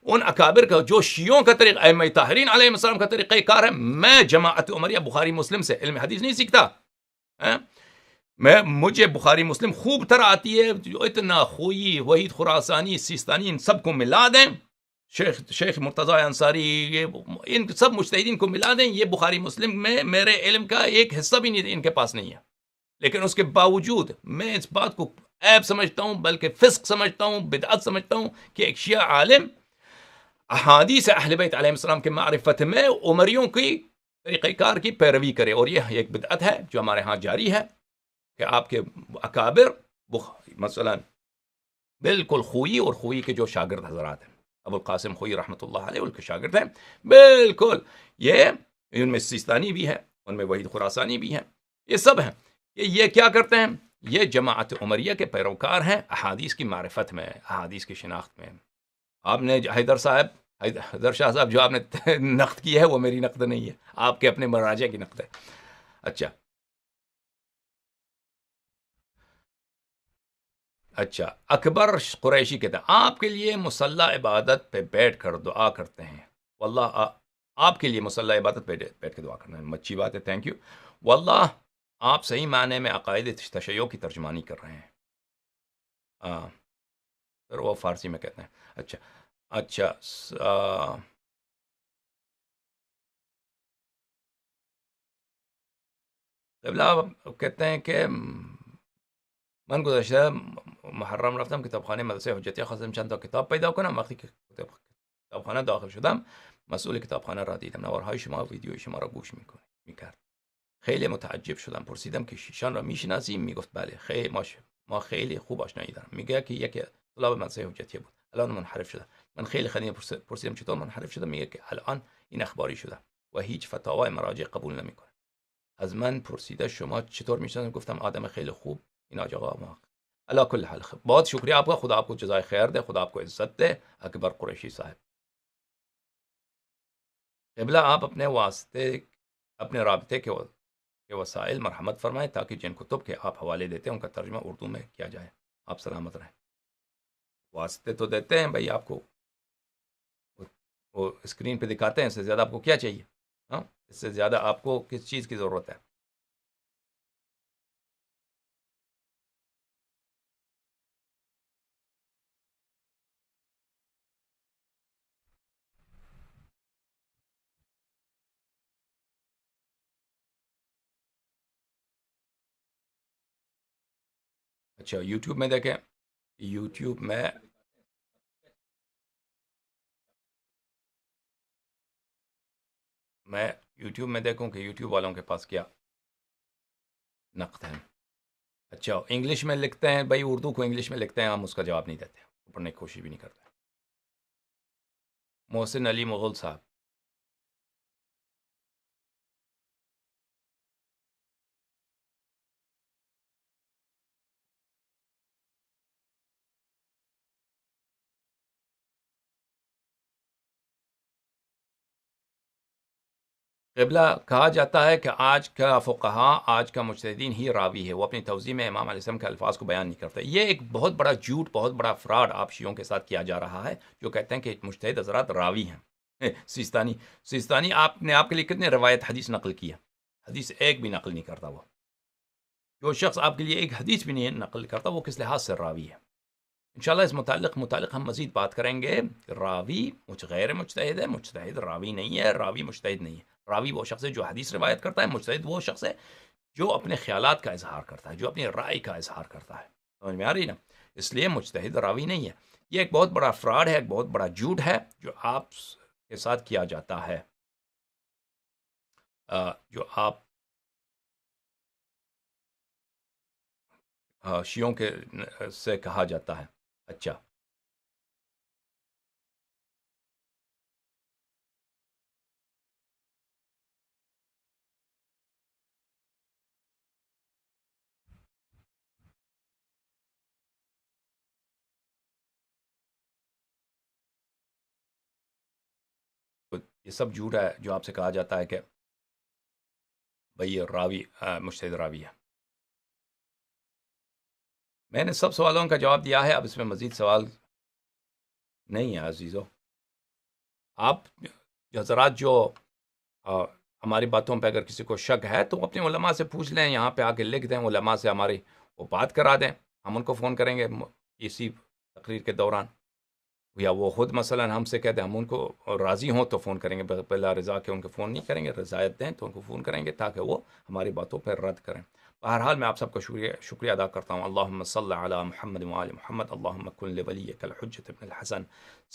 ان اکابر کا جو شیعوں کا طریقہ، ائمہ طاہرین علیہ السلام کا طریقہ کار ہے. میں جماعت عمریہ بخاری مسلم سے علم حدیث نہیں سیکھتا. مجھے بخاری مسلم خوب طرح آتی ہے. جو اتنا خوئی، وحید خراسانی، سیستانی، ان سب کو ملا دیں، شیخ مرتضی انصاری، ان سب مجتہدین کو ملا دیں، یہ بخاری مسلم میں میرے علم کا ایک حصہ بھی نہیں ان کے پاس نہیں ہے. لیکن اس کے باوجود میں اس بات کو عیب سمجھتا ہوں، بلکہ فسق سمجھتا ہوں، بدعت سمجھتا ہوں کہ ایک شیعہ عالم احادیث اہل بیت علیہ السلام کے معرفت میں عمریوں کی طریقہ کار کی پیروی کرے. اور یہ ایک بدعت ہے جو ہمارے ہاں جاری ہے کہ آپ کے اکابر مثلا بالکل خوئی اور خوئی کے جو شاگرد حضرات ہیں، ابو القاسم خوئی رحمۃ اللہ علیہ ان کے شاگرد ہیں، بالکل یہ ان میں سیستانی بھی ہے، ان میں وحید خراسانی بھی ہیں، یہ سب ہیں. یہ کیا کرتے ہیں؟ یہ جماعت عمریہ کے پیروکار ہیں احادیث کی معرفت میں، احادیث کی شناخت میں. آپ نے حیدر شاہ صاحب جو آپ نے نقد کی ہے وہ میری نقد نہیں ہے، آپ کے اپنے مراجع کی نقد ہے. اچھا اکبر قریشی کہتا ہے آپ کے لیے مصلح عبادت پہ بیٹھ کر دعا کرتے ہیں. واللہ آپ کے لیے مصلح عبادت پہ بیٹھ کے دعا کرنا ہے اچھی بات ہے، تھینک یو. واللہ آپ صحیح معنی میں عقائد تشیع کی ترجمانی کر رہے ہیں. سر وہ فارسی میں کہتے ہیں. اچھا قبلہ کہتے ہیں کہ من گذشته محرم رفتم کتابخانه مدرسه حجتی خواستم چند تا کتاب پیدا کنم. وقتی که کتابخانه داخل شدم مسئول کتابخانه را دیدم، نوارهای شما و ویدیوی شما را گوش میکرد. خیلی متعجب شدم، پرسیدم که ایشان را میشناسیم؟ میگفت بله، خیلی ما خیلی خوب آشنایی دارم. میگه که یکی طلاب مدرسه حجتیه بود، الان منحرف شده. من خیلی خدمه پرسیدم چطور منحرف شده؟ میگه که الان این اخباری شده و هیچ فتاوای مراجع قبول نمیکنه. از من پرسیده شما چطور میشناسید؟ گفتم آدم خیلی خوب این آقا ما. اللہ کل حال بہت شکریہ آپ کا، خدا آپ کو جزائے خیر دے، خدا آپ کو عزت دے. اکبر قریشی صاحب قبلہ آپ اپنے رابطے کے وسائل مرحمت فرمائیں تاکہ جن کتب کے آپ حوالے دیتے ہیں ان کا ترجمہ اردو میں کیا جائے. آپ سلامت رہیں. واسطے تو دیتے ہیں بھائی آپ کو، وہ اسکرین پہ دکھاتے ہیں، اس سے زیادہ آپ کو کیا چاہیے؟ ہاں، اس سے زیادہ آپ کو کس چیز کی ضرورت ہے؟ اچھا یوٹیوب میں دیکھیں، یوٹیوب میں یوٹیوب میں دیکھوں کہ یوٹیوب والوں کے پاس کیا نقد ہے. اچھا انگلش میں لکھتے ہیں بھائی، اردو کو انگلش میں لکھتے ہیں، ہم اس کا جواب نہیں دیتے، پڑھنے کی کوشش بھی نہیں کرتے. محسن علی مغل صاحب، قبلہ کہا جاتا ہے کہ آج کا فقہا، آج کا مجتہدین ہی راوی ہے، وہ اپنی توضیح میں امام علیہ السلام کے الفاظ کو بیان نہیں کرتے. یہ ایک بہت بڑا جھوٹ، بہت بڑا فراڈ آپ شیعوں کے ساتھ کیا جا رہا ہے، جو کہتے ہیں کہ مجتہد حضرات راوی ہیں. سیستانی آپ نے آپ کے لیے کتنے روایت حدیث نقل کیا؟ حدیث ایک بھی نقل نہیں کرتا. وہ جو شخص آپ کے لیے ایک حدیث بھی نہیں نقل کرتا، وہ کس لحاظ سے راوی ہے؟ انشاءاللہ اس متعلق ہم مزید بات کریں گے. راوی غیر مجتہد ہے، مجتہد راوی نہیں ہے، راوی مجتہد نہیں ہے. راوی وہ شخص ہے جو حدیث روایت کرتا ہے، مجتہد وہ شخص ہے جو اپنے خیالات کا اظہار کرتا ہے، جو اپنی رائے کا اظہار کرتا ہے. سمجھ میں آ رہی نا؟ اس لیے مجتہد راوی نہیں ہے. یہ ایک بہت بڑا فراڈ ہے، ایک بہت بڑا جھوٹ ہے جو آپ کے ساتھ کیا جاتا ہے، جو آپ شیعوں کے سے کہا جاتا ہے. اچھا تو یہ سب جھوٹ ہے جو آپ سے کہا جاتا ہے کہ بھئی یہ راوی مجتہد راوی ہے. میں نے سب سوالوں کا جواب دیا ہے، اب اس میں مزید سوال نہیں ہے عزیزو. آپ حضرات جو ہماری باتوں پہ اگر کسی کو شک ہے تو اپنے علماء سے پوچھ لیں، یہاں پہ آ کے لکھ دیں، علماء سے ہماری وہ بات کرا دیں، ہم ان کو فون کریں گے اسی تقریر کے دوران، یا وہ خود مثلا ہم سے کہہ دیں، ہم ان کو راضی ہوں تو فون کریں گے، بلا رضا کے ان کو فون نہیں کریں گے، رضایت دیں تو ان کو فون کریں گے تاکہ وہ ہماری باتوں پر رد کریں. بہرحال میں آپ سب کا شکریہ ادا کرتا ہوں. اللہم صل علی محمد وآل محمد. اللہم کن لولیک الحجة ابن الحسن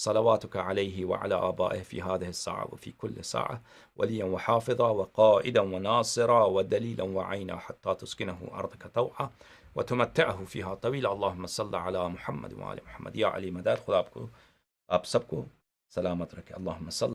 صلواتک علیہ وعلى آبائه في هذه الساعة وفي كل ساعة وليا وحافظا وقائدا وناصرا ودليلا وعينا حتى تسكنه أرضك طوعا وتمتعه فيها طويلا. اللهم صل على محمد وآل محمد. یا علی مدد. خدا آپ سب کو سلامت رکھے. اللہم صل